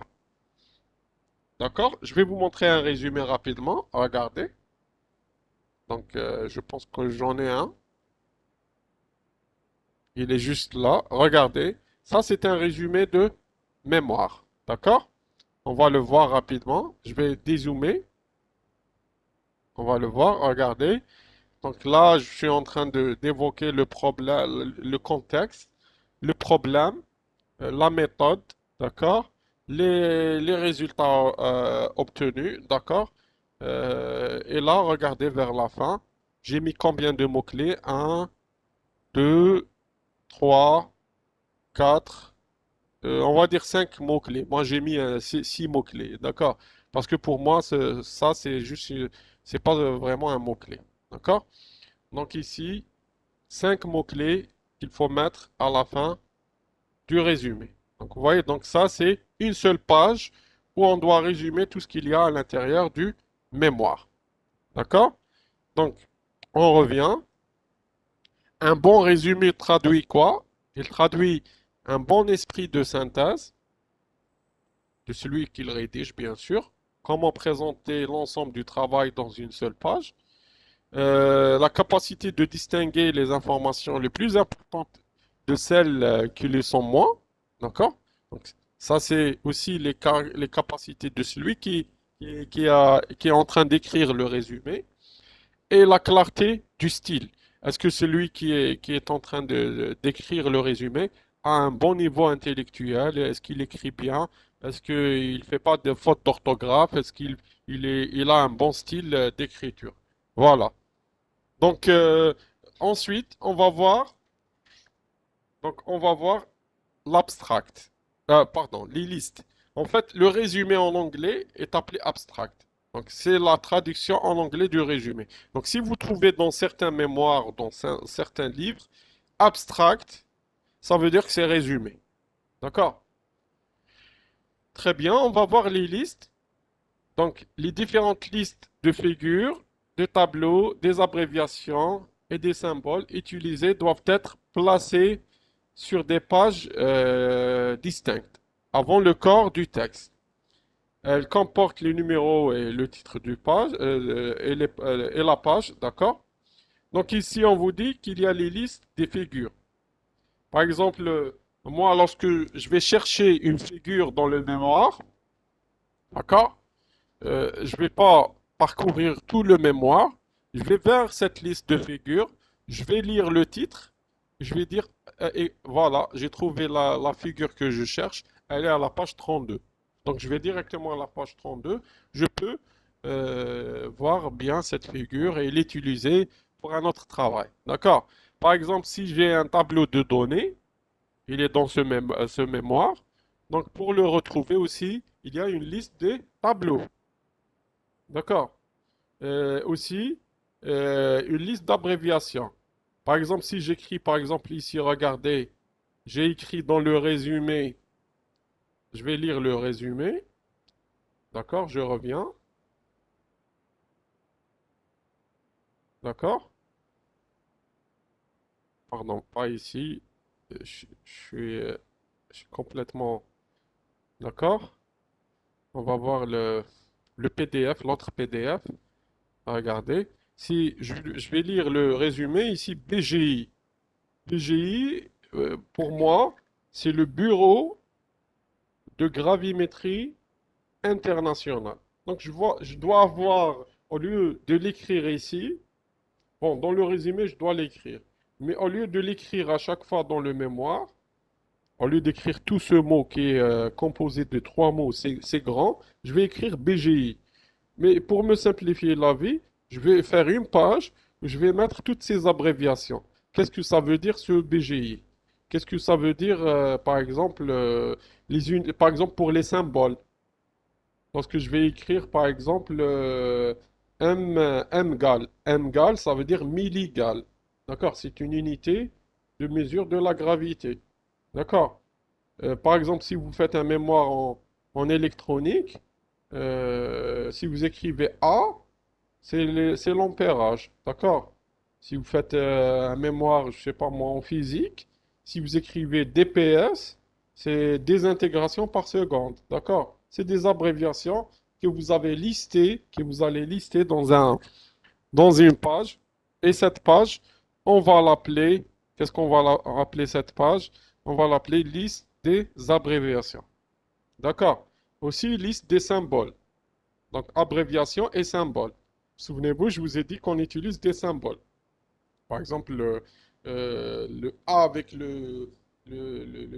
D'accord? Je vais vous montrer un résumé rapidement. Regardez. Donc, je pense que j'en ai un. Il est juste là. Regardez. Ça, c'est un résumé de mémoire. D'accord? On va le voir rapidement. Je vais dézoomer. On va le voir. Regardez. Donc là, je suis en train d'évoquer le problème, le contexte, le problème, la méthode, d'accord? Les résultats obtenus, d'accord? Et là, regardez vers la fin. J'ai mis combien de mots-clés? Un, 2, 3, 4, on va dire 5 mots-clés. Moi, j'ai mis 6 mots-clés, d'accord? Parce que pour moi, ça, c'est juste, c'est pas vraiment un mot-clé, d'accord? Donc ici, 5 mots-clés qu'il faut mettre à la fin du résumé. Donc vous voyez, donc ça c'est une seule page où on doit résumer tout ce qu'il y a à l'intérieur du mémoire. D'accord? Donc on revient. Un bon résumé traduit quoi? Il traduit un bon esprit de synthèse de celui qui le rédige, bien sûr. Comment présenter l'ensemble du travail dans une seule page. La capacité de distinguer les informations les plus importantes de celles qui le sont moins. D'accord? Donc, ça, c'est aussi les capacités de celui qui est en train d'écrire le résumé. Et la clarté du style. Est-ce que celui qui est en train d'écrire le résumé a un bon niveau intellectuel? Est-ce qu'il écrit bien? Est-ce qu'il ne fait pas de fautes d'orthographe? Est-ce il a un bon style d'écriture? Voilà. Donc, ensuite, on va voir l'abstract. Pardon, les listes. En fait, le résumé en anglais est appelé abstract. Donc, c'est la traduction en anglais du résumé. Donc, si vous trouvez dans certains mémoires, dans certains livres, abstract, ça veut dire que c'est résumé. D'accord? Très bien, on va voir les listes. Donc, les différentes listes de figures, de tableaux, des abréviations et des symboles utilisés doivent être placés sur des pages distinctes, avant le corps du texte. Elle comporte les numéros et le titre du page et la page, d'accord? Donc ici, on vous dit qu'il y a les listes des figures. Par exemple, moi, lorsque je vais chercher une figure dans le mémoire, d'accord? Je ne vais pas parcourir tout le mémoire. Je vais vers cette liste de figures. Je vais lire le titre. Je vais dire, et voilà, j'ai trouvé la figure que je cherche. Elle est à la page 32. Donc, je vais directement à la page 32. Je peux voir bien cette figure et l'utiliser pour un autre travail. D'accord? Par exemple, si j'ai un tableau de données, il est dans ce mémoire. Donc, pour le retrouver aussi, il y a une liste des tableaux. D'accord. Aussi, une liste d'abréviations. Par exemple, si j'écris, par exemple, ici, regardez, j'ai écrit dans le résumé, je vais lire le résumé. D'accord, je reviens. D'accord. Pardon, pas ici. Je suis complètement... D'accord. On va voir le PDF, l'autre PDF. Regardez. Si je vais lire le résumé ici, BGI. BGI, pour moi, c'est le bureau de gravimétrie internationale. Donc je dois avoir, au lieu de l'écrire ici, bon, dans le résumé, je dois l'écrire. Mais au lieu de l'écrire à chaque fois dans le mémoire, au lieu d'écrire tout ce mot qui est composé de trois mots, c'est grand, je vais écrire BGI. Mais pour me simplifier la vie, je vais faire une page où je vais mettre toutes ces abréviations. Qu'est-ce que ça veut dire ce BGI? Qu'est-ce que ça veut dire, par exemple, par exemple, pour les symboles? Lorsque je vais écrire, par exemple, mgal. Mgal, ça veut dire milligal. D'accord? C'est une unité de mesure de la gravité. D'accord? Par exemple, si vous faites un mémoire en électronique, si vous écrivez A, c'est l'ampérage. D'accord? Si vous faites un mémoire, je sais pas moi, en physique, si vous écrivez DPS, c'est désintégration par seconde. D'accord? C'est des abréviations que vous avez listées, que vous allez lister dans une page. Et cette page, on va l'appeler, qu'est-ce qu'on va appeler cette page? On va l'appeler liste des abréviations. D'accord? Aussi, liste des symboles. Donc, abréviation et symbole. Souvenez-vous, je vous ai dit qu'on utilise des symboles. Par exemple, le A avec le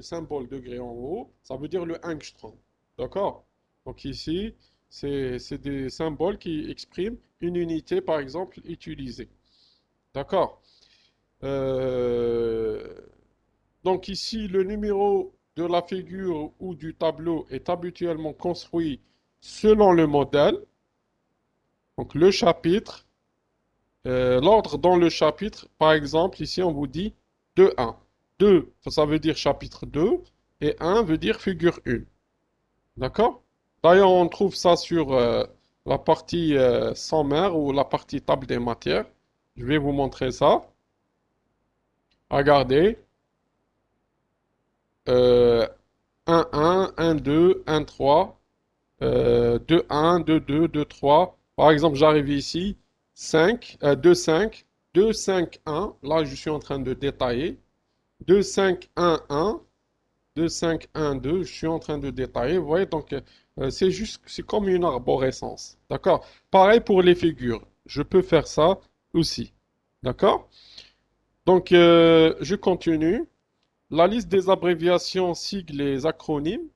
symbole degré en haut, ça veut dire le angstrom. D'accord? Donc ici, c'est des symboles qui expriment une unité, par exemple, utilisée. D'accord? Euh, donc ici, le numéro de la figure ou du tableau est habituellement construit selon le modèle. Donc le chapitre, l'ordre dans le chapitre, par exemple, ici on vous dit 2-1. 2, ça veut dire chapitre 2 et 1 veut dire figure 1. D'accord? D'ailleurs, on trouve ça sur la partie sommaire ou la partie table des matières. Je vais vous montrer ça. Regardez, 1, 1, 2, 1, 3, 2, 1, 2, 2, 2, 3. Par exemple, j'arrive ici, 5, 2, 5, 2, 5, 1. Là, je suis en train de détailler. 2, 5, 1, 1. 2, 5, 1, 2, je suis en train de détailler. Vous voyez, donc c'est juste, c'est comme une arborescence. D'accord? Pareil pour les figures. Je peux faire ça aussi. D'accord? Donc, je continue. La liste des abréviations, sigles et acronymes,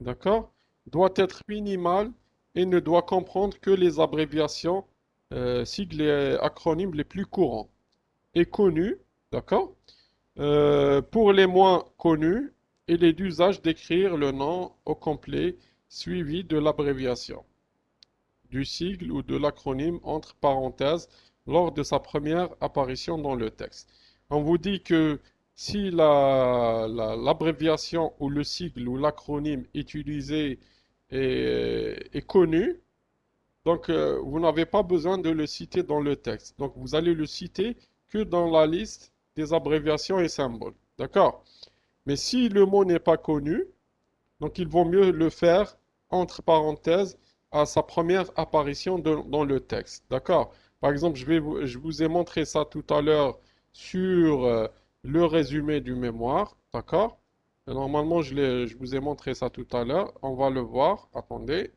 d'accord, doit être minimale et ne doit comprendre que les abréviations, sigles et acronymes les plus courants et connus, d'accord? Pour les moins connus, il est d'usage d'écrire le nom au complet suivi de l'abréviation, du sigle ou de l'acronyme entre parenthèses lors de sa première apparition dans le texte. On vous dit que si l'abréviation ou le sigle ou l'acronyme utilisé est connu, donc vous n'avez pas besoin de le citer dans le texte. Donc vous allez le citer que dans la liste des abréviations et symboles. D'accord? Mais si le mot n'est pas connu, donc il vaut mieux le faire entre parenthèses à sa première apparition dans le texte. D'accord? Par exemple, je vous ai montré ça tout à l'heure sur le résumé du mémoire. D'accord? Et normalement, je vous ai montré ça tout à l'heure. On va le voir. Attendez.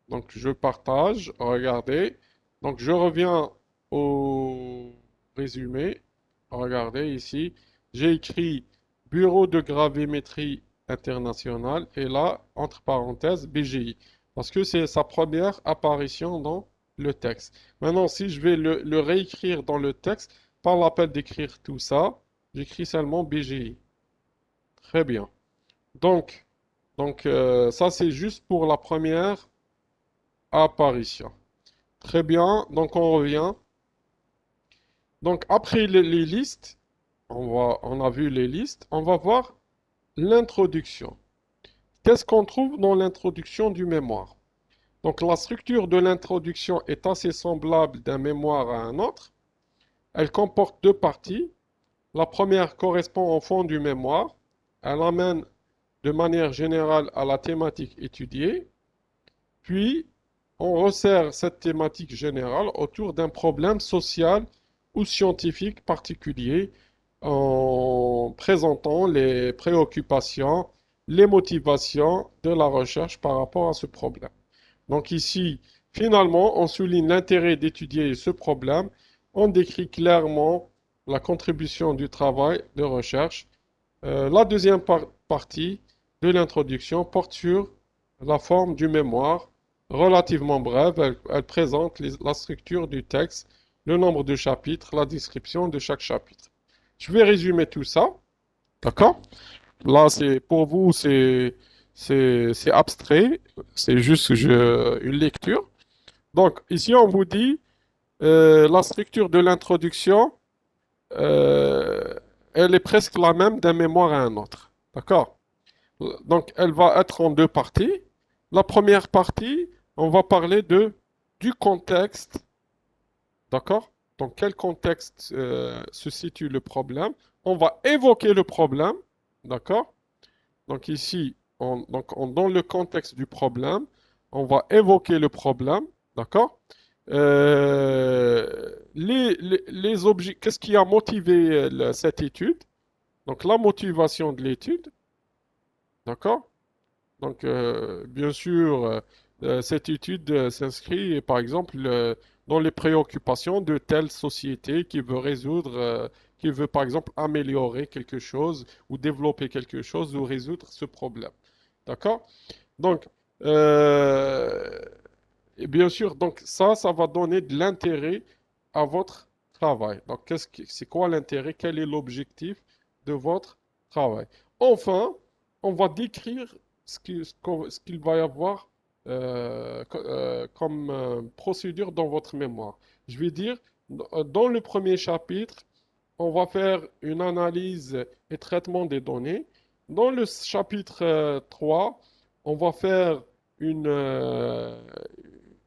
Donc, je partage. Regardez. Donc, je reviens au résumé. Regardez ici. J'ai écrit Bureau de gravimétrie internationale et là, entre parenthèses, BGI. Parce que c'est sa première apparition dans le texte. Maintenant, si je vais le réécrire dans le texte, pas la peine d'écrire tout ça, j'écris seulement BGI. Très bien. Donc, ça, c'est juste pour la première apparition. Très bien. Donc, on revient. Donc, après les listes, on a vu les listes, on va voir l'introduction. Qu'est-ce qu'on trouve dans l'introduction du mémoire? Donc la structure de l'introduction est assez semblable d'un mémoire à un autre. Elle comporte deux parties. La première correspond au fond du mémoire. Elle amène de manière générale à la thématique étudiée. Puis, on resserre cette thématique générale autour d'un problème social ou scientifique particulier en présentant les préoccupations, les motivations de la recherche par rapport à ce problème. Donc ici, finalement, on souligne l'intérêt d'étudier ce problème, on décrit clairement la contribution du travail de recherche. La deuxième partie de l'introduction porte sur la forme du mémoire, relativement brève. Elle présente la structure du texte, le nombre de chapitres, la description de chaque chapitre. Je vais résumer tout ça, d'accord? Là, c'est pour vous, c'est abstrait, c'est juste une lecture. Donc, ici, on vous dit la structure de l'introduction, euh, elle est presque la même d'un mémoire à un autre. D'accord? Donc, elle va être en deux parties. La première partie, on va parler du contexte. D'accord? Dans quel contexte se situe le problème? On va évoquer le problème. D'accord? Donc ici, dans le contexte du problème, on va évoquer le problème, d'accord? Les objets, qu'est-ce qui a motivé cette étude? Donc la motivation de l'étude, d'accord? Donc bien sûr, cette étude s'inscrit par exemple dans les préoccupations de telle société qui veut résoudre, qui veut par exemple améliorer quelque chose ou développer quelque chose ou résoudre ce problème. D'accord? Donc, euh, et bien sûr, donc ça va donner de l'intérêt à votre travail. Donc, c'est quoi l'intérêt? Quel est l'objectif de votre travail? Enfin, on va décrire ce qu'il va y avoir comme procédure dans votre mémoire. Je vais dire, dans le premier chapitre, on va faire une analyse et traitement des données. Dans le chapitre 3, on va faire une,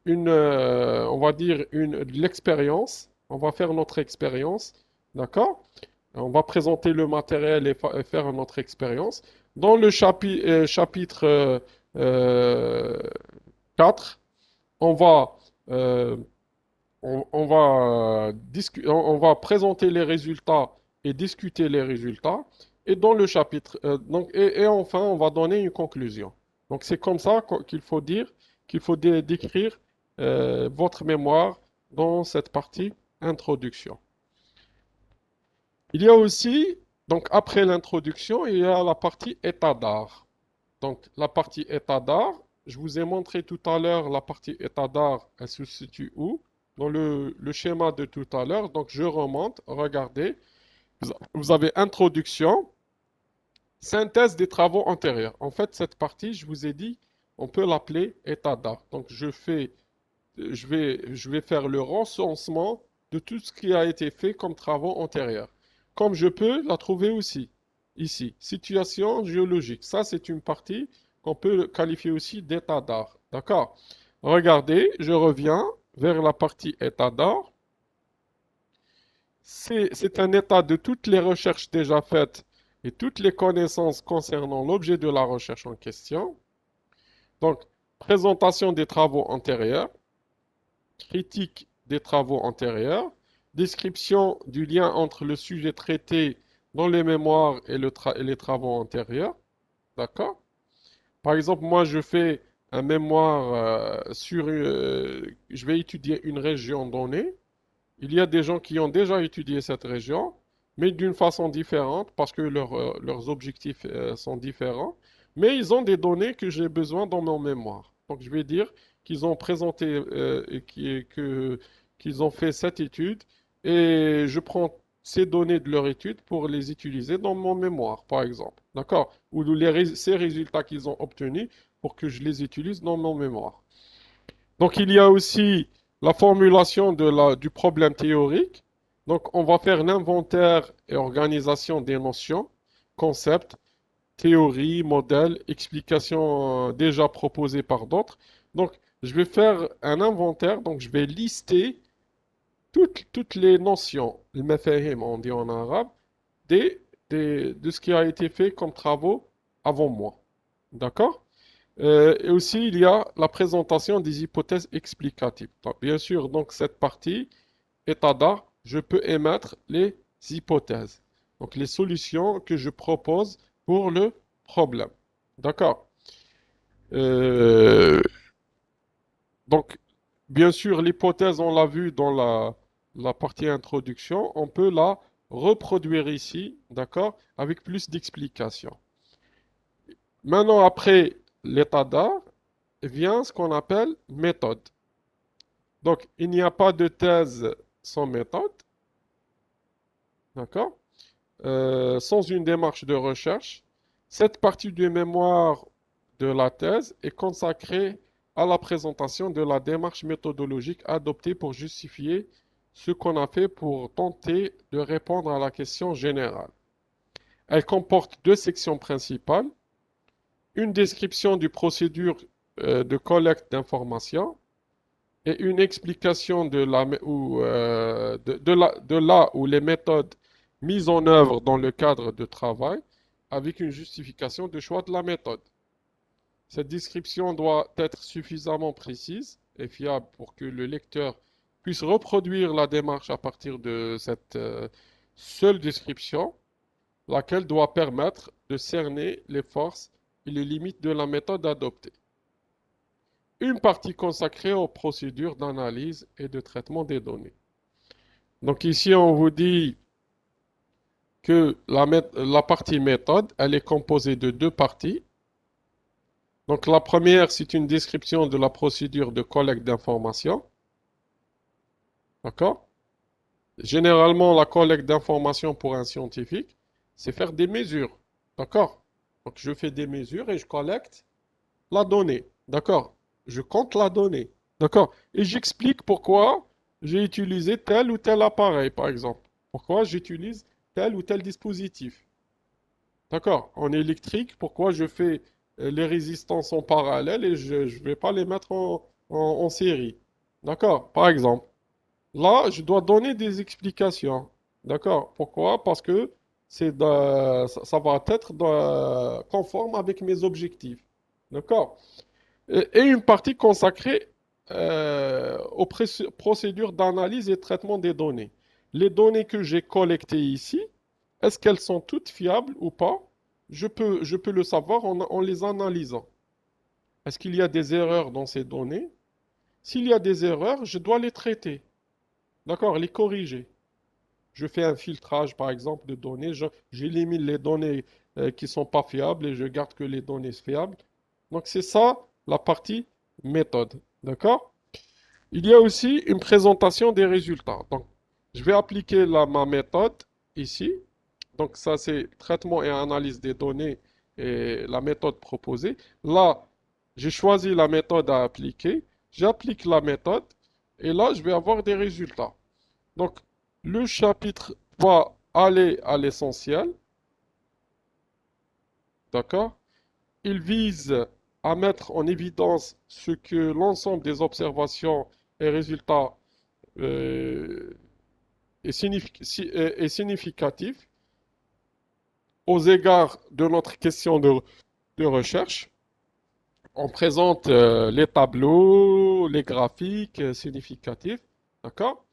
on va dire de l'expérience, On va faire notre expérience, d'accord? On va présenter le matériel et faire notre expérience. Dans le chapitre euh, 4, on va, euh, on va, on va présenter les résultats et discuter les résultats. Et dans le chapitre, et enfin, on va donner une conclusion. Donc, c'est comme ça qu'il faut dire, qu'il faut décrire votre mémoire dans cette partie introduction. Il y a aussi, donc après l'introduction, il y a la partie état d'art. Donc, la partie état d'art, je vous ai montré tout à l'heure la partie état d'art, elle se situe où? Dans le schéma de tout à l'heure. Donc, je remonte, regardez. Vous avez introduction, synthèse des travaux antérieurs. En fait, cette partie, je vous ai dit, on peut l'appeler état d'art. Donc, je vais faire le recensement de tout ce qui a été fait comme travaux antérieurs. Comme je peux la trouver aussi, ici. Situation géologique. Ça, c'est une partie qu'on peut qualifier aussi d'état d'art. D'accord? Regardez, je reviens vers la partie état d'art. C'est un état de toutes les recherches déjà faites et toutes les connaissances concernant l'objet de la recherche en question. Donc, présentation des travaux antérieurs, critique des travaux antérieurs, description du lien entre le sujet traité dans les mémoires et les travaux antérieurs. D'accord? Par exemple, moi, je fais un mémoire je vais étudier une région donnée. Il y a des gens qui ont déjà étudié cette région, mais d'une façon différente parce que leurs objectifs sont différents. Mais ils ont des données que j'ai besoin dans mon mémoire. Donc je vais dire qu'ils ont présenté qu'ils ont fait cette étude et je prends ces données de leur étude pour les utiliser dans mon mémoire, par exemple. D'accord? Ou ces résultats qu'ils ont obtenus pour que je les utilise dans mon mémoire. Donc il y a aussi la formulation du problème théorique. Donc on va faire l'inventaire et organisation des notions, concepts, théories, modèles, explications déjà proposées par d'autres. Donc je vais faire un inventaire, donc je vais lister toutes les notions, le mafahim on dit en arabe, de ce qui a été fait comme travaux avant moi. D'accord? Et aussi, il y a la présentation des hypothèses explicatives. Donc, bien sûr, donc cette partie, état d'art, je peux émettre les hypothèses. Donc, les solutions que je propose pour le problème. D'accord? Euh, donc, bien sûr, l'hypothèse, on l'a vu dans la partie introduction, on peut la reproduire ici, d'accord, avec plus d'explications. Maintenant, après l'état d'art, vient ce qu'on appelle méthode. Donc, il n'y a pas de thèse sans méthode, d'accord? Sans une démarche de recherche. Cette partie du mémoire de la thèse est consacrée à la présentation de la démarche méthodologique adoptée pour justifier ce qu'on a fait pour tenter de répondre à la question générale. Elle comporte deux sections principales, une description du procédure de collecte d'informations et une explication de là où les méthodes mises en œuvre dans le cadre de travail avec une justification de choix de la méthode. Cette description doit être suffisamment précise et fiable pour que le lecteur puisse reproduire la démarche à partir de cette seule description, laquelle doit permettre de cerner les forces et les limites de la méthode adoptée. Une partie consacrée aux procédures d'analyse et de traitement des données. Donc ici, on vous dit que la partie méthode, elle est composée de deux parties. Donc la première, c'est une description de la procédure de collecte d'informations. D'accord? Généralement, la collecte d'informations pour un scientifique, c'est faire des mesures. D'accord? Donc je fais des mesures et je collecte la donnée. D'accord? Je compte la donnée. D'accord? Et j'explique pourquoi j'ai utilisé tel ou tel appareil, par exemple. Pourquoi j'utilise tel ou tel dispositif. D'accord? En électrique, pourquoi je fais les résistances en parallèle et je ne vais pas les mettre en série. D'accord? Par exemple. Là, je dois donner des explications. D'accord? Pourquoi? Parce que ça va être conforme avec mes objectifs. D'accord? Et une partie consacrée aux procédures d'analyse et traitement des données. Les données que j'ai collectées ici, est-ce qu'elles sont toutes fiables ou pas? Je peux le savoir en les analysant. Est-ce qu'il y a des erreurs dans ces données? S'il y a des erreurs, je dois les traiter. D'accord? Les corriger. Je fais un filtrage, par exemple, de données. J'élimine les données qui ne sont pas fiables et je garde que les données fiables. Donc, c'est ça la partie méthode. D'accord? Il y a aussi une présentation des résultats. Donc, je vais appliquer ma méthode ici. Donc, ça, c'est traitement et analyse des données et la méthode proposée. Là, j'ai choisi la méthode à appliquer. J'applique la méthode et là, je vais avoir des résultats. Donc, le chapitre va aller à l'essentiel, d'accord? Il vise à mettre en évidence ce que l'ensemble des observations et résultats euh, est significatif aux égards de notre question de recherche. On présente les tableaux, les graphiques significatifs, d'accord?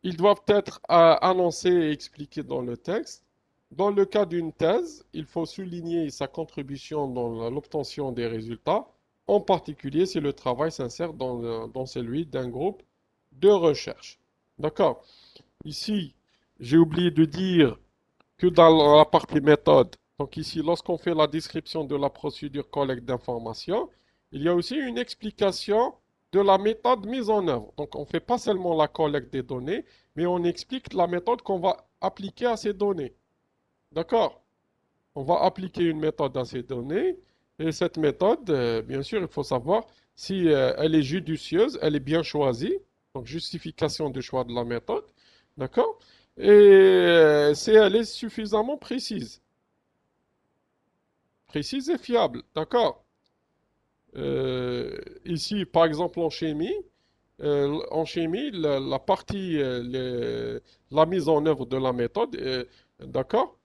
Ils doivent être annoncés et expliqués dans le texte. Dans le cas d'une thèse, il faut souligner sa contribution dans l'obtention des résultats, en particulier si le travail s'insère dans celui d'un groupe de recherche. D'accord? Ici, j'ai oublié de dire que dans la partie méthode, donc ici, lorsqu'on fait la description de la procédure collecte d'informations, il y a aussi une explication de la méthode mise en œuvre. Donc, on ne fait pas seulement la collecte des données, mais on explique la méthode qu'on va appliquer à ces données. D'accord? On va appliquer une méthode à ces données, et cette méthode, bien sûr, il faut savoir si elle est judicieuse, elle est bien choisie, donc justification du choix de la méthode, d'accord? Et si elle est suffisamment précise et fiable, d'accord? Ici, par exemple, en chimie, la partie, la mise en œuvre de la méthode, d'accord?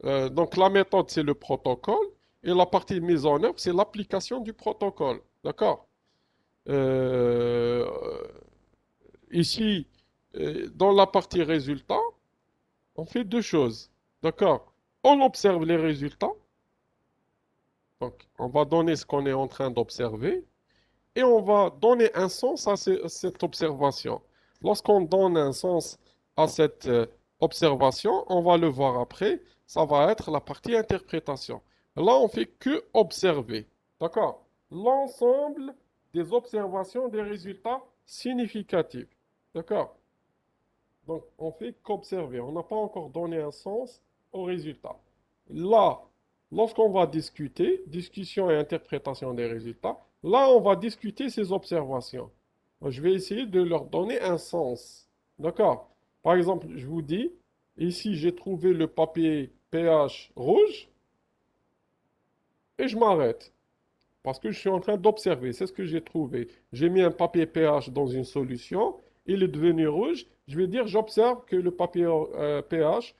Donc la méthode, c'est le protocole, et la partie mise en œuvre, c'est l'application du protocole, d'accord? Euh, Ici, dans la partie résultat, on fait deux choses, d'accord? On observe les résultats, donc on va donner ce qu'on est en train d'observer, et on va donner un sens à cette observation. Lorsqu'on donne un sens à cette observation, on va le voir après, ça va être la partie interprétation. Là, on fait que observer. D'accord? L'ensemble des observations des résultats significatifs. D'accord? Donc, on fait qu'observer. On n'a pas encore donné un sens au résultat. Là, lorsqu'on va discuter, discussion et interprétation des résultats, là, on va discuter ces observations. Je vais essayer de leur donner un sens. D'accord? Par exemple, je vous dis, ici, j'ai trouvé le papier pH rouge et je m'arrête. Parce que je suis en train d'observer, c'est ce que j'ai trouvé. J'ai mis un papier pH dans une solution, il est devenu rouge. Je vais dire, j'observe que le papier pH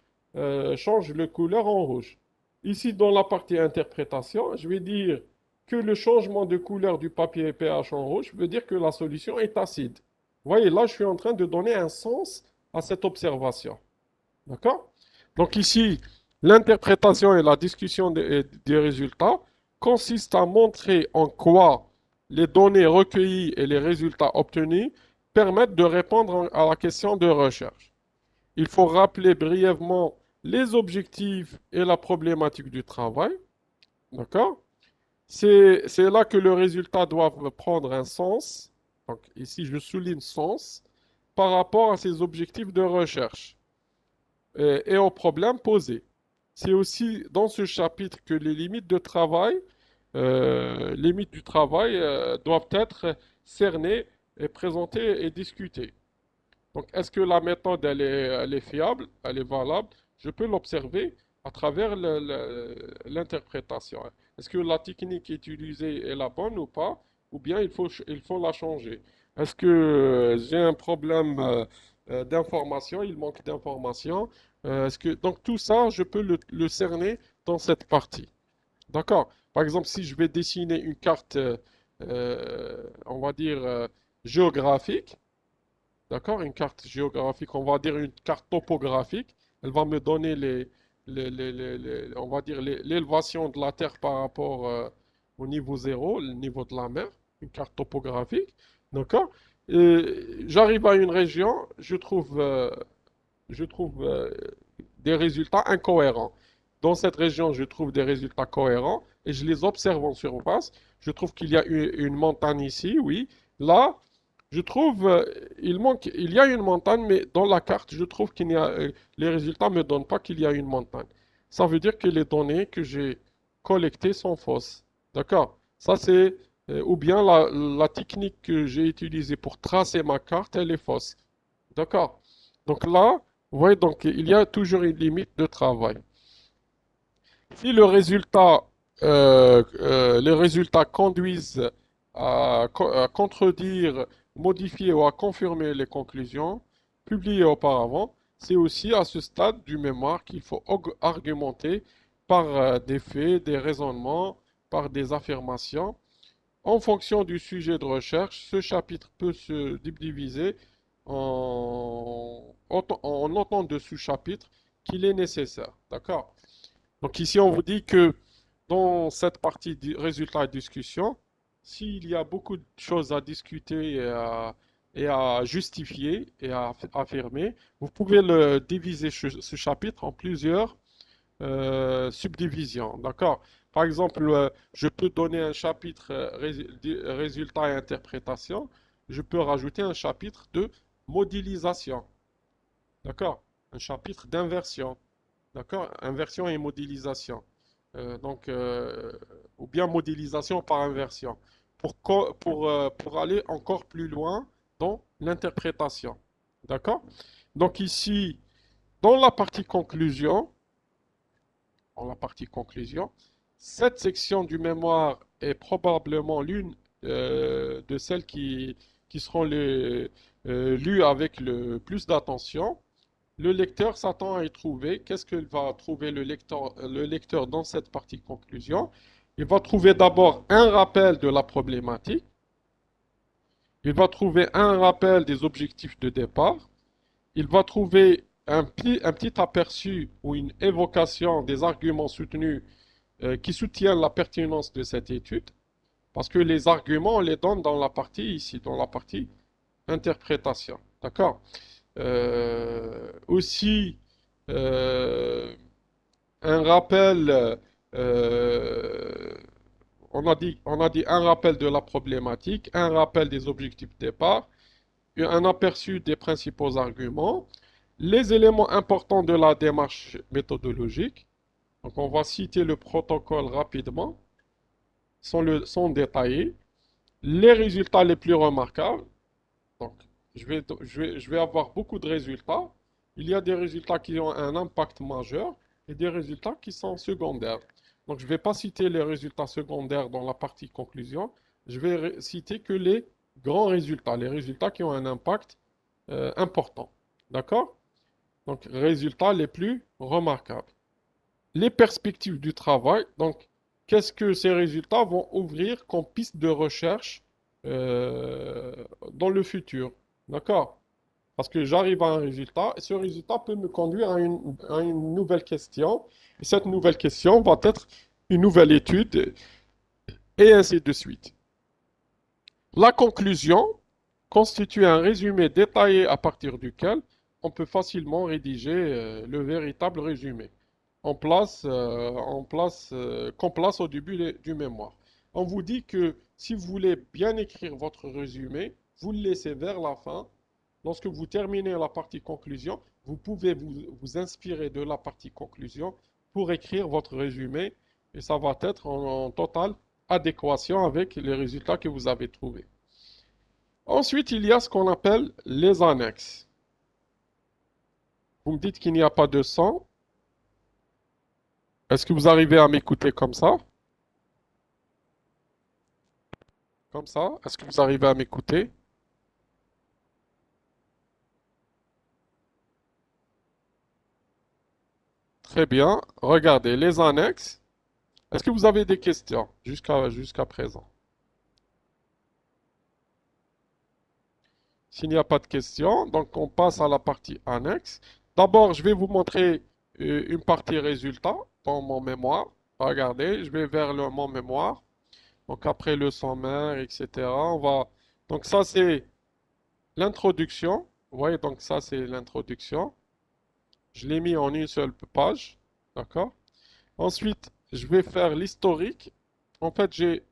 change de couleur en rouge. Ici, dans la partie interprétation, je vais dire que le changement de couleur du papier pH en rouge veut dire que la solution est acide. Vous voyez, là, je suis en train de donner un sens à cette observation. D'accord? Donc ici, l'interprétation et la discussion des résultats consistent à montrer en quoi les données recueillies et les résultats obtenus permettent de répondre à la question de recherche. Il faut rappeler brièvement les objectifs et la problématique du travail. D'accord? C'est là que le résultat doit prendre un sens. Donc ici, je souligne sens par rapport à ces objectifs de recherche et aux problèmes posés. C'est aussi dans ce chapitre que les limites du travail doivent être cernées et présentées et discutées. Donc, est-ce que la méthode, elle est fiable, elle est valable? Je peux l'observer à travers l'interprétation. Est-ce que la technique utilisée est la bonne ou pas? Ou bien il faut la changer? Est-ce que j'ai un problème d'informations, il manque d'informations. Donc tout ça, je peux le cerner dans cette partie. D'accord? Par exemple, si je vais dessiner une carte, on va dire, géographique, d'accord? Une carte géographique, on va dire une carte topographique. Elle va me donner on va dire l'élévation de la Terre par rapport au niveau zéro, le niveau de la mer. Une carte topographique, d'accord? J'arrive à une région, je trouve des résultats incohérents. Dans cette région, je trouve des résultats cohérents et je les observe en surface. Je trouve qu'il y a une montagne ici, oui. Là, je trouve il y a une montagne, mais dans la carte, je trouve qu'il y a, les résultats ne me donnent pas qu'il y a une montagne. Ça veut dire que les données que j'ai collectées sont fausses. D'accord? Ça, c'est, ou bien la technique que j'ai utilisée pour tracer ma carte, elle est fausse. D'accord? Donc là, vous voyez, donc il y a toujours une limite de travail. Si les résultats conduisent à contredire, modifier ou à confirmer les conclusions publiées auparavant, c'est aussi à ce stade du mémoire qu'il faut argumenter par des faits, des raisonnements, par des affirmations. En fonction du sujet de recherche, ce chapitre peut se diviser en autant de sous-chapitres qu'il est nécessaire. D'accord? Donc ici, on vous dit que dans cette partie du résultat et discussion, s'il y a beaucoup de choses à discuter et à justifier et à affirmer, vous pouvez le diviser ce chapitre en plusieurs subdivisions. D'accord? Par exemple, je peux donner un chapitre résultat et interprétation. Je peux rajouter un chapitre de modélisation. D'accord? Un chapitre d'inversion. D'accord? Inversion et modélisation. Ou bien modélisation par inversion. Pour aller encore plus loin dans l'interprétation. D'accord? Donc ici, dans la partie conclusion, dans la partie conclusion, cette section du mémoire est probablement l'une de celles qui seront lues avec le plus d'attention. Le lecteur s'attend à y trouver. Qu'est-ce qu'il va trouver le lecteur dans cette partie conclusion? Il va trouver d'abord un rappel de la problématique. Il va trouver un rappel des objectifs de départ. Il va trouver un petit aperçu ou une évocation des arguments soutenus qui soutiennent la pertinence de cette étude. Parce que les arguments, on les donne dans la partie ici, dans la partie interprétation. D'accord? Aussi, euh, un rappel, euh, on a dit un rappel de la problématique, un rappel des objectifs de départ, un aperçu des principaux arguments, les éléments importants de la démarche méthodologique. Donc, on va citer le protocole rapidement, sans détailler, les résultats les plus remarquables. Donc, je vais avoir beaucoup de résultats. Il y a des résultats qui ont un impact majeur et des résultats qui sont secondaires. Donc, je ne vais pas citer les résultats secondaires dans la partie conclusion. Je vais citer que les grands résultats, les résultats qui ont un impact important. D'accord? Donc, résultats les plus remarquables. Les perspectives du travail. Donc, qu'est-ce que ces résultats vont ouvrir comme piste de recherche euh, dans le futur? D'accord? Parce que j'arrive à un résultat et ce résultat peut me conduire à une nouvelle question. Et cette nouvelle question va être une nouvelle étude et ainsi de suite. La conclusion constitue un résumé détaillé à partir duquel on peut facilement rédiger le véritable résumé qu'on place au début du mémoire. On vous dit que si vous voulez bien écrire votre résumé, vous le laissez vers la fin. Lorsque vous terminez la partie conclusion, vous pouvez vous inspirer de la partie conclusion pour écrire votre résumé et ça va être en totale adéquation avec les résultats que vous avez trouvés. Ensuite, il y a ce qu'on appelle les annexes. Vous me dites qu'il n'y a pas de son. Est-ce que vous arrivez à m'écouter comme ça? Comme ça? Est-ce que vous arrivez à m'écouter? Très bien. Regardez les annexes. Est-ce que vous avez des questions jusqu'à présent? S'il n'y a pas de questions, donc on passe à la partie annexe. D'abord, je vais vous montrer une partie résultat dans mon mémoire. Regardez, je vais vers mon mémoire. Donc après le sommaire, etc. Donc ça c'est l'introduction. Vous voyez, donc ça c'est l'introduction. Je l'ai mis en une seule page. D'accord? Ensuite, je vais faire l'historique. En fait, j'ai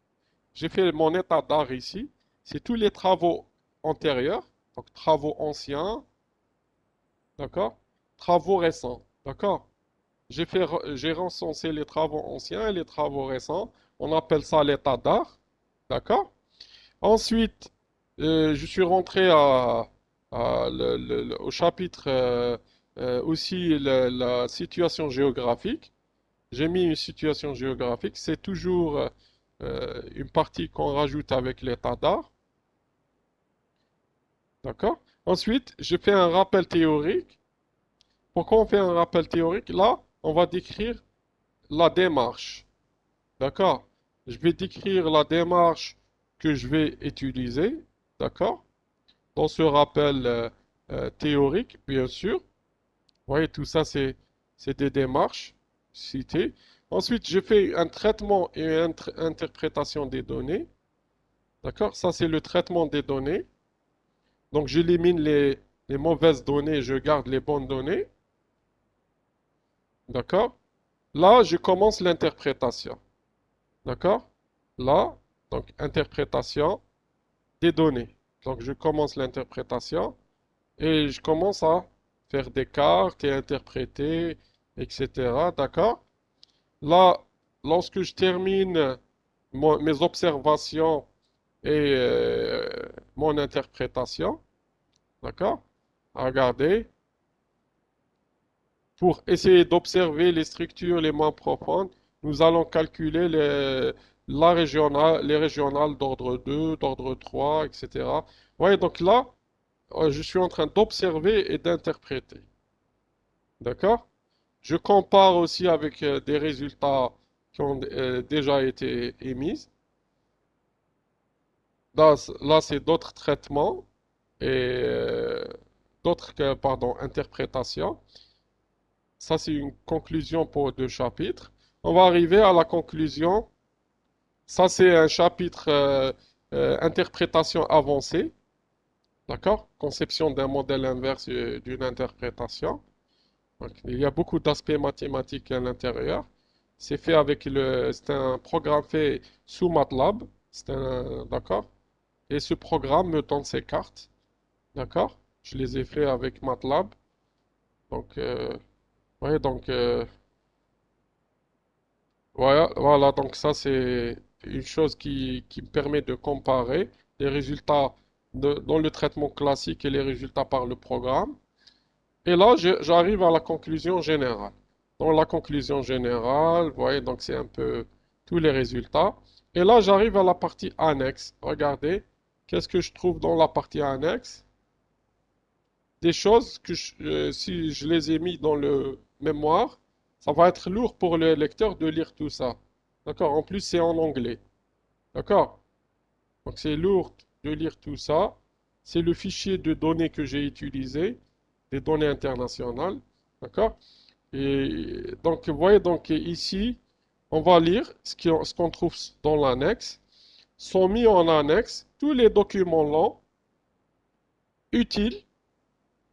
fait mon état d'art ici. C'est tous les travaux antérieurs, donc travaux anciens, d'accord? Travaux récents, d'accord? J'ai recensé les travaux anciens et les travaux récents. On appelle ça l'état d'art, d'accord? Ensuite, je suis rentré au chapitre aussi la situation géographique. J'ai mis une situation géographique. C'est toujours une partie qu'on rajoute avec l'état d'art. D'accord? Ensuite, je fais un rappel théorique. Pourquoi on fait un rappel théorique? Là, on va décrire la démarche. D'accord? Je vais décrire la démarche que je vais utiliser. D'accord? Dans ce rappel théorique, bien sûr. Vous voyez, tout ça, c'est des démarches citées. Ensuite, je fais un traitement et une interprétation des données. D'accord? Ça, c'est le traitement des données. Donc, j'élimine les mauvaises données, je garde les bonnes données. D'accord? Là, je commence l'interprétation. D'accord? Là, donc, interprétation des données. Donc, je commence l'interprétation et je commence à faire des cartes et interpréter, etc. D'accord? Là, lorsque je termine mes observations et mon interprétation, d'accord? Regardez, pour essayer d'observer les structures les moins profondes, nous allons calculer les régionales d'ordre 2, d'ordre 3, etc. Voyez, donc là, je suis en train d'observer et d'interpréter. D'accord? Je compare aussi avec des résultats qui ont déjà été émis. Là, c'est d'autres traitements et pardon, interprétations. Ça, c'est une conclusion pour deux chapitres. On va arriver à la conclusion. Ça, c'est un chapitre interprétation avancée. D'accord? Conception d'un modèle inverse d'une interprétation. Donc, il y a beaucoup d'aspects mathématiques à l'intérieur. C'est un programme fait sous MATLAB. D'accord? Et ce programme me donne ces cartes. D'accord? Je les ai fait avec MATLAB. Donc, ouais, donc, voilà, donc ça c'est une chose qui me permet de comparer les résultats dans le traitement classique et les résultats par le programme. Et là, j'arrive à la conclusion générale. Dans la conclusion générale, vous voyez, donc c'est un peu tous les résultats. Et là, j'arrive à la partie annexe. Regardez, qu'est-ce que je trouve dans la partie annexe? Des choses que si je les ai mis dans le mémoire, ça va être lourd pour le lecteur de lire tout ça. D'accord? En plus, c'est en anglais. D'accord? Donc, c'est lourd de lire tout ça. C'est le fichier de données que j'ai utilisé, des données internationales. D'accord? Et donc, vous voyez, donc ici, on va lire ce qu'on trouve dans l'annexe. Sont mis en annexe tous les documents longs utiles,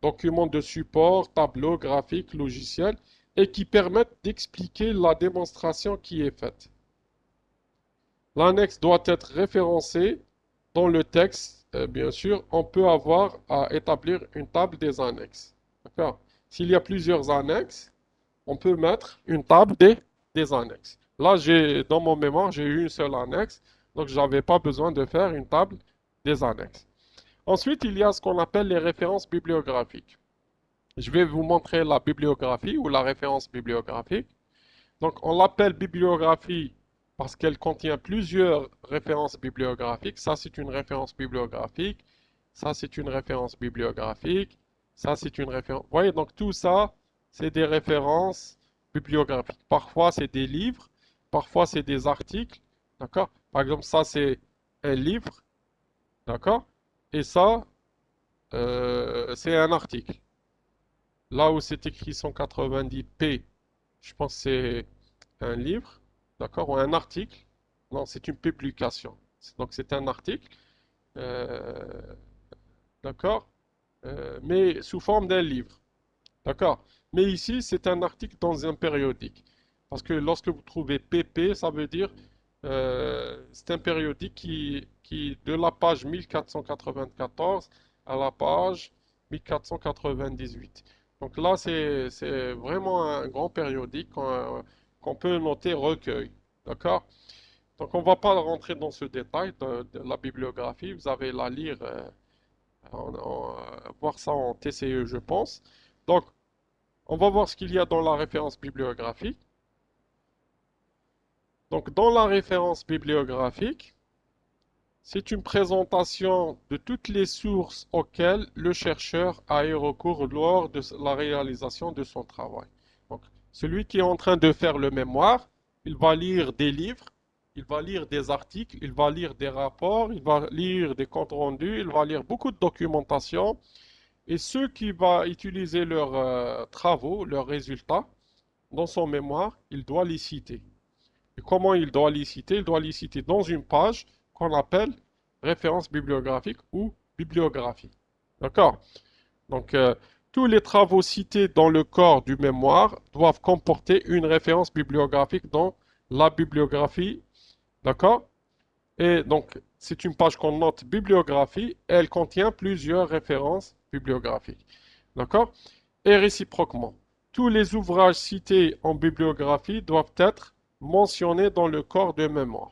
documents de support, tableaux, graphiques, logiciels, et qui permettent d'expliquer la démonstration qui est faite. L'annexe doit être référencée dans le texte, bien sûr. On peut avoir à établir une table des annexes. D'accord? S'il y a plusieurs annexes, on peut mettre une table des annexes. Là, dans mon mémoire, j'ai eu une seule annexe, donc je n'avais pas besoin de faire une table des annexes. Ensuite, il y a ce qu'on appelle les références bibliographiques. Je vais vous montrer la bibliographie ou la référence bibliographique. Donc, on l'appelle bibliographie parce qu'elle contient plusieurs références bibliographiques. Ça, c'est une référence bibliographique. Ça, c'est une référence bibliographique. Ça, c'est une référence. Vous voyez, donc tout ça, c'est des références bibliographiques. Parfois, c'est des livres, parfois, c'est des articles. D'accord? Par exemple, ça, c'est un livre. D'accord? Et ça, c'est un article. Là où c'est écrit 190p, je pense que c'est un livre, d'accord, ou un article. Non, c'est une publication. Donc c'est un article, euh, d'accord, mais sous forme d'un livre, d'accord. Mais ici, c'est un article dans un périodique. Parce que lorsque vous trouvez PP, ça veut dire c'est un périodique qui, de la page 1494 à la page 1498. Donc là, c'est vraiment un grand périodique qu'on peut noter recueil. D'accord? Donc on ne va pas rentrer dans ce détail de la bibliographie. Vous avez la lire, voir ça en TCE, je pense. Donc, on va voir ce qu'il y a dans la référence bibliographique. Donc, dans la référence bibliographique, c'est une présentation de toutes les sources auxquelles le chercheur a eu recours lors de la réalisation de son travail. Donc, celui qui est en train de faire le mémoire, il va lire des livres, il va lire des articles, il va lire des rapports, il va lire des comptes rendus, il va lire beaucoup de documentation. Et ceux qui vont utiliser leurs travaux, leurs résultats, dans son mémoire, il doit les citer. Et comment il doit les citer? Il doit les citer dans une page qu'on appelle référence bibliographique ou bibliographie. D'accord? Donc, tous les travaux cités dans le corps du mémoire doivent comporter une référence bibliographique dans la bibliographie. D'accord? Et donc, c'est une page qu'on note bibliographie. Et elle contient plusieurs références bibliographiques. D'accord? Et réciproquement, tous les ouvrages cités en bibliographie doivent être mentionnés dans le corps de mémoire.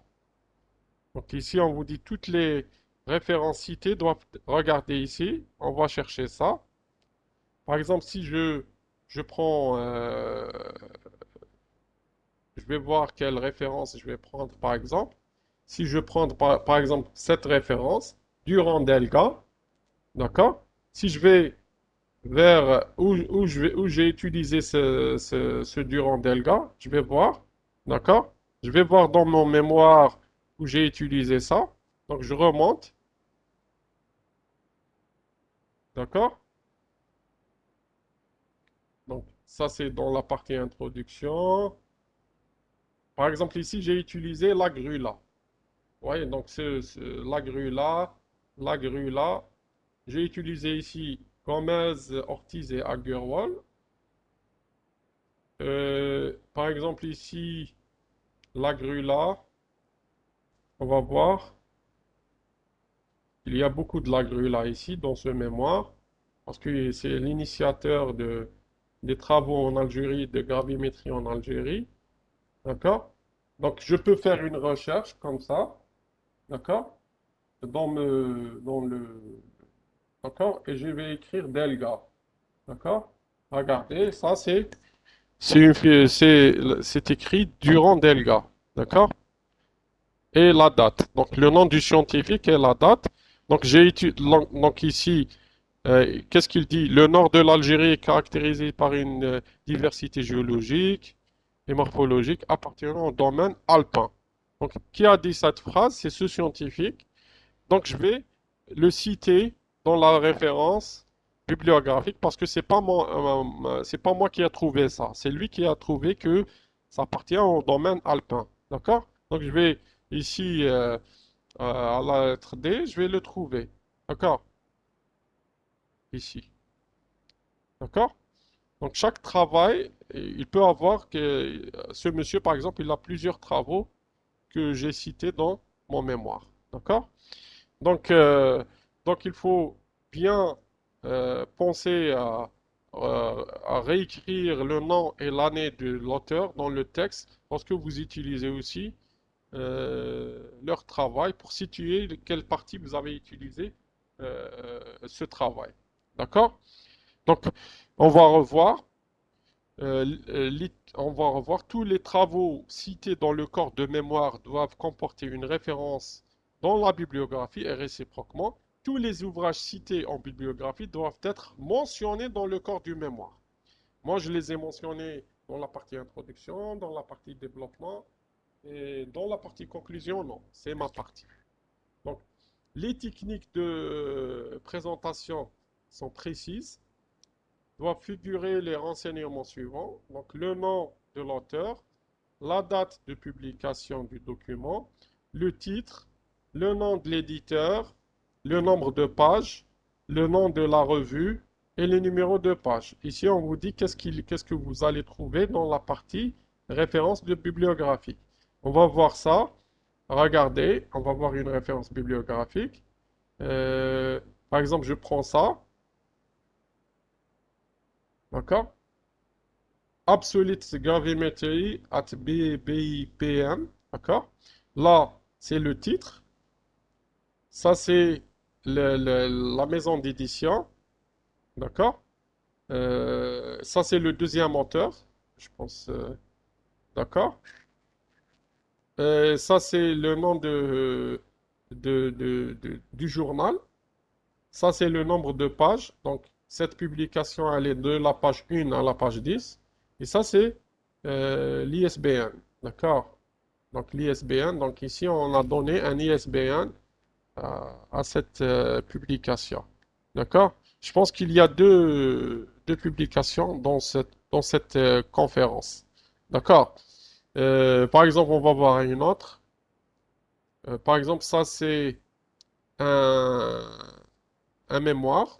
Donc ici, on vous dit toutes les références citées doivent regarder ici. On va chercher ça. Par exemple, si je prends, je vais voir quelle référence je vais prendre par exemple. Si je prends par exemple cette référence, Durand Delga, d'accord? Si je vais vers où j'ai utilisé ce Durand Delga, je vais voir, d'accord? Je vais voir dans mon mémoire où j'ai utilisé ça. Donc je remonte, d'accord? Donc ça c'est dans la partie introduction. Par exemple ici j'ai utilisé la grue là. Vous voyez, donc la grue là, la grue là. J'ai utilisé ici Gomez, Ortiz et Agarwal. Par exemple ici, la grue là, on va voir. Il y a beaucoup de la grue là ici dans ce mémoire. Parce que c'est l'initiateur des travaux en Algérie, de gravimétrie en Algérie. D'accord? Donc je peux faire une recherche comme ça. D'accord? Dans le. D'accord? Et je vais écrire Delga. D'accord? Regardez, ça c'est écrit durant Delga, d'accord? Et la date. Donc le nom du scientifique et la date. Donc donc ici, qu'est-ce qu'il dit? Le nord de l'Algérie est caractérisé par une diversité géologique et morphologique appartenant au domaine alpin. Donc qui a dit cette phrase? C'est ce scientifique. Donc je vais le citer dans la référence bibliographique parce que c'est pas moi qui a trouvé ça. C'est lui qui a trouvé que ça appartient au domaine alpin. D'accord? Donc je vais ici à la lettre D, je vais le trouver. D'accord? Ici. D'accord? Donc chaque travail, il peut avoir que ce monsieur, par exemple, il a plusieurs travaux que j'ai cités dans mon mémoire. D'accord? Donc, donc il faut bien penser à réécrire le nom et l'année de l'auteur dans le texte lorsque vous utilisez aussi leur travail pour situer quelle partie vous avez utilisé ce travail. D'accord? Donc, on va revoir. On va revoir tous les travaux cités dans le corps de mémoire doivent comporter une référence dans la bibliographie et réciproquement, tous les ouvrages cités en bibliographie doivent être mentionnés dans le corps du mémoire. Moi, je les ai mentionnés Dans la partie introduction, dans la partie développement et dans la partie conclusion, non. C'est ma partie. Donc, les techniques de présentation sont précises. Doivent figurer les renseignements suivants. Donc, le nom de l'auteur, la date de publication du document, le titre, le nom de l'éditeur, le nombre de pages, le nom de la revue et le numéro de page. Ici, on vous dit qu'est-ce que vous allez trouver dans la partie référence de bibliographie. On va voir ça. Regardez, on va voir une référence bibliographique. Euh, Par exemple, je prends ça. D'accord? Absolute Gravimetry at BIPM. D'accord? Là, c'est le titre. Ça, c'est la maison d'édition. D'accord? Ça, c'est le deuxième auteur. Je pense. D'accord? Ça, c'est le nom du journal. Ça, c'est le nombre de pages. Donc, cette publication, elle est de la page 1 à la page 10. Et ça, c'est l'ISBN. D'accord? Donc, l'ISBN. Donc, ici, on a donné un ISBN à cette publication. D'accord? Je pense qu'il y a deux publications dans cette conférence. D'accord? Par exemple, on va voir une autre. Par exemple, ça, c'est un, un mémoire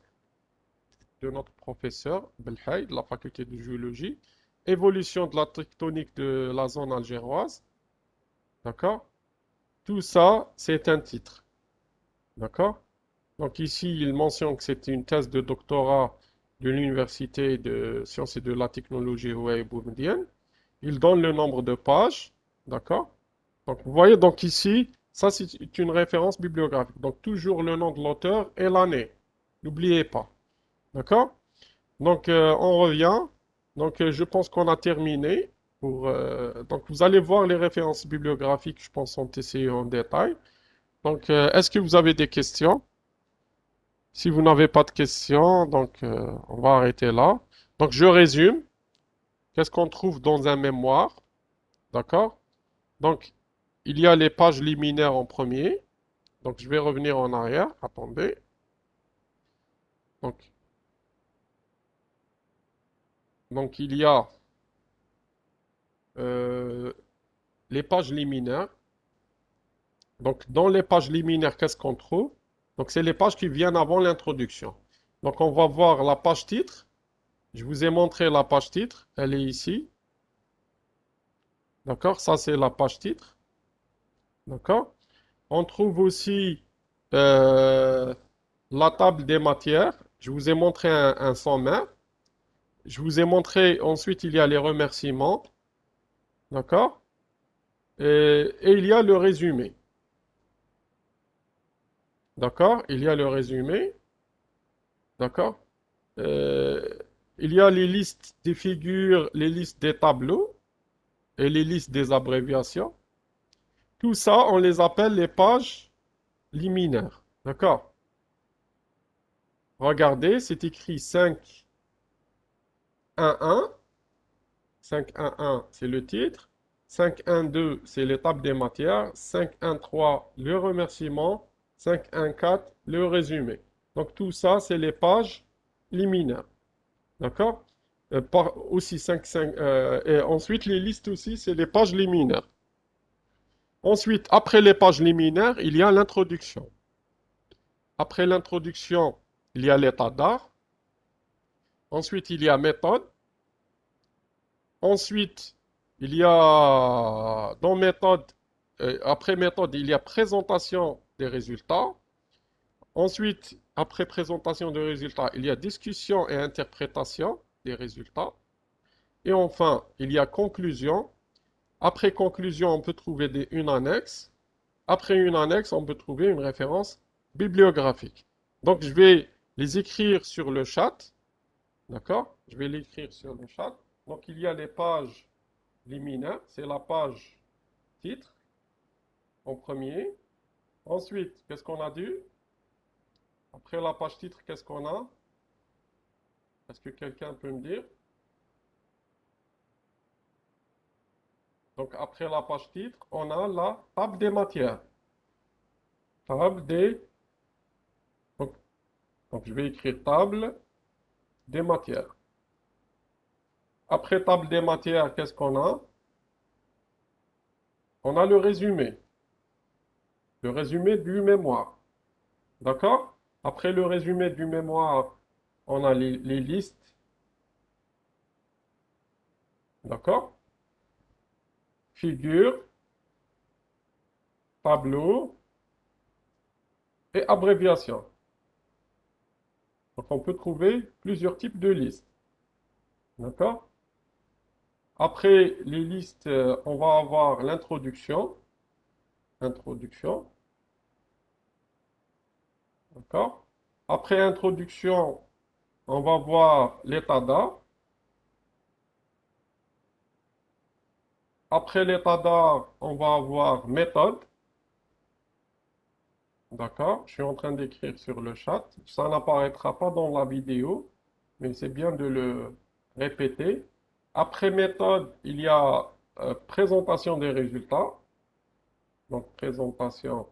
de notre professeur Belhaï de la faculté de géologie. Évolution de la tectonique de la zone algéroise. D'accord? Tout ça, c'est un titre. D'accord? Donc ici, il mentionne que c'est une thèse de doctorat de l'Université de sciences et de la technologie Houaï Boumedienne. Il donne le nombre de pages. D'accord? Donc vous voyez, donc ici, ça c'est une référence bibliographique. Donc toujours le nom de l'auteur et l'année. N'oubliez pas. D'accord? Donc on revient. Donc je pense qu'on a terminé. Donc vous allez voir les références bibliographiques, je pense, sont essayées en détail. Donc est-ce que vous avez des questions? Si vous n'avez pas de questions, donc on va arrêter là. Donc je résume. Qu'est-ce qu'on trouve dans un mémoire? D'accord? Donc il y a les pages liminaires en premier. Donc je vais revenir en arrière. Attendez. Donc, donc il y a euh, les pages liminaires. Donc dans les pages liminaires, qu'est-ce qu'on trouve? Donc c'est les pages qui viennent avant l'introduction. Donc on va voir la page titre. Je vous ai montré la page titre. Elle est ici. D'accord? Ça c'est la page titre. D'accord? On trouve aussi euh, la table des matières. Je vous ai montré un sommaire. Je vous ai montré, ensuite, il y a les remerciements. D'accord? Et il y a le résumé. D'accord? Il y a le résumé. D'accord? Euh, il y a les listes des figures, les listes des tableaux et les listes des abréviations. Tout ça, on les appelle les pages liminaires. D'accord? Regardez, c'est écrit 5.1.1. 5.1.1, c'est le titre. 5.1.2, c'est l'étape des matières. 5.1.3, le remerciement. 5.1.4, le résumé. Donc tout ça, c'est les pages liminaires. D'accord? Aussi 5.5, et ensuite, les listes aussi, c'est les pages liminaires. Ensuite, après les pages liminaires, il y a l'introduction. Après l'introduction, il y a l'état d'art. Ensuite, il y a méthode. Ensuite, il y a dans méthode, après méthode, il y a présentation des résultats. Ensuite, après présentation des résultats, il y a discussion et interprétation des résultats. Et enfin, il y a conclusion. Après conclusion, on peut trouver une annexe. Après une annexe, on peut trouver une référence bibliographique. Donc, je vais les écrire sur le chat. D'accord? Je vais l'écrire sur le chat. Donc, il y a les pages liminaires, c'est la page titre en premier. Ensuite, qu'est-ce qu'on a dit? Après la page titre, qu'est-ce qu'on a? Est-ce que quelqu'un peut me dire? Donc après la page titre, on a la table des matières. Table des... Donc, donc je vais écrire table des matières. Après table des matières, qu'est-ce qu'on a? On a le résumé. Le résumé du mémoire. D'accord? Après le résumé du mémoire, on a les listes. D'accord? Figure, tableau et abréviation. Donc on peut trouver plusieurs types de listes. D'accord? Après les listes, on va avoir l'introduction. Introduction. D'accord? Après introduction, on va voir l'état d'art. Après l'état d'art, on va avoir méthode. D'accord? Je suis en train d'écrire sur le chat. Ça n'apparaîtra pas dans la vidéo, mais c'est bien de le répéter. Après méthode, il y a présentation des résultats. Donc présentation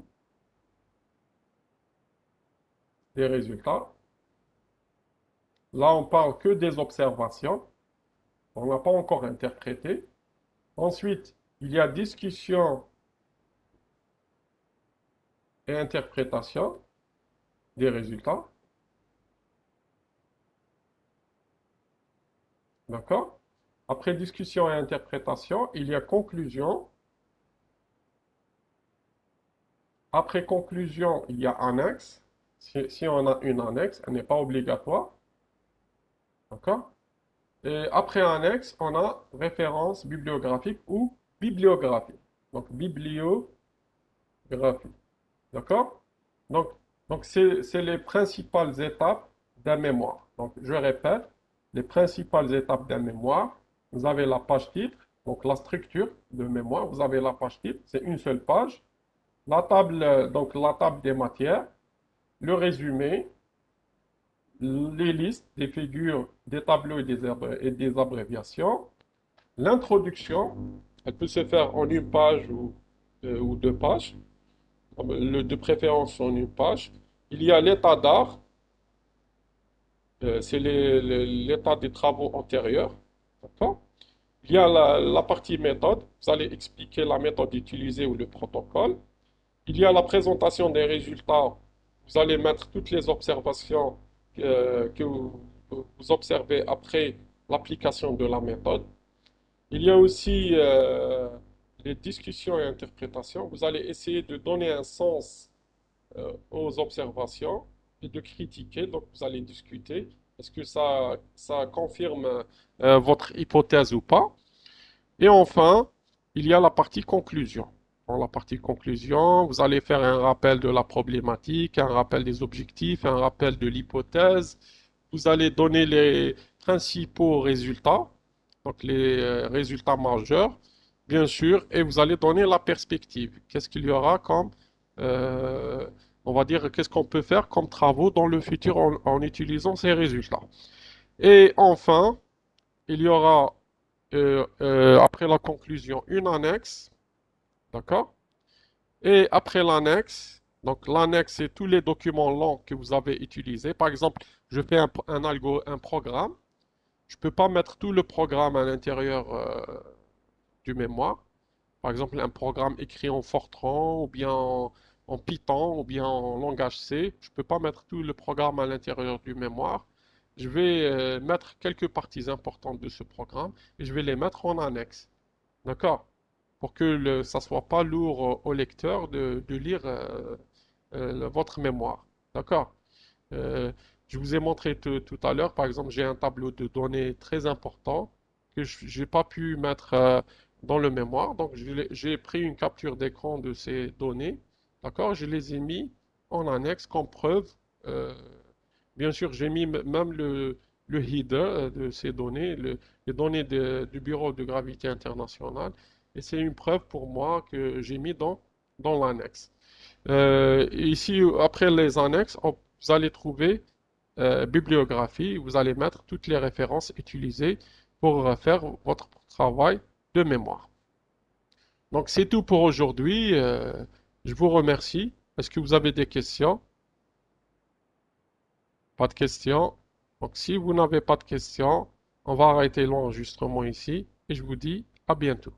des résultats. Là, on parle que des observations. On n'a pas encore interprété. Ensuite, il y a discussion et interprétation des résultats. D'accord? Après discussion et interprétation, il y a conclusion. Après conclusion, il y a annexe. Si on a une annexe, elle n'est pas obligatoire. D'accord? Et après annexe, on a référence bibliographique ou bibliographie. Donc, bibliographie. D'accord? Donc, donc c'est les principales étapes d'un mémoire. Donc, je répète, les principales étapes d'un mémoire. Vous avez la page titre, donc la structure de mémoire. Vous avez la page titre, c'est une seule page. La table, donc la table des matières, le résumé, les listes, des figures, des tableaux et des abréviations. L'introduction, elle peut se faire en une page ou deux pages, de préférence en une page. Il y a l'état d'art, c'est l'état des travaux antérieurs. D'accord? Il y a la partie méthode, vous allez expliquer la méthode utilisée ou le protocole. Il y a la présentation des résultats, vous allez mettre toutes les observations que vous observez après l'application de la méthode. Il y a aussi les discussions et interprétations. Vous allez essayer de donner un sens aux observations et de critiquer. Donc, vous allez discuter. Est-ce que ça confirme votre hypothèse ou pas? Et enfin, il y a la partie conclusion. Dans la partie conclusion, vous allez faire un rappel de la problématique, un rappel des objectifs, un rappel de l'hypothèse. Vous allez donner les principaux résultats, donc les résultats majeurs, bien sûr, et vous allez donner la perspective. Qu'est-ce qu'il y aura comme, euh, on va dire, qu'est-ce qu'on peut faire comme travaux dans le futur en utilisant ces résultats. Et enfin, il y aura, après la conclusion, une annexe, d'accord? Et après l'annexe, donc l'annexe, c'est tous les documents longs que vous avez utilisés. Par exemple, je fais un programme. Je ne peux pas mettre tout le programme à l'intérieur du mémoire. Par exemple, un programme écrit en Fortran, ou bien en Python, ou bien en langage C. Je ne peux pas mettre tout le programme à l'intérieur du mémoire. Je vais mettre quelques parties importantes de ce programme et je vais les mettre en annexe. D'accord? Pour que ça ne soit pas lourd au lecteur de lire votre mémoire. D'accord? Euh, je vous ai montré tout à l'heure, par exemple, j'ai un tableau de données très important que je n'ai pas pu mettre dans le mémoire. Donc, j'ai pris une capture d'écran de ces données. D'accord? Je les ai mis en annexe comme preuve. Euh, Bien sûr, j'ai mis même le header de ces données, les données du Bureau de gravité internationale. Et c'est une preuve pour moi que j'ai mis dans l'annexe. Ici, après les annexes, vous allez trouver bibliographie. Vous allez mettre toutes les références utilisées pour faire votre travail de mémoire. Donc c'est tout pour aujourd'hui. Je vous remercie. Est-ce que vous avez des questions? Pas de questions. Donc si vous n'avez pas de questions, on va arrêter l'enregistrement ici et je vous dis à bientôt.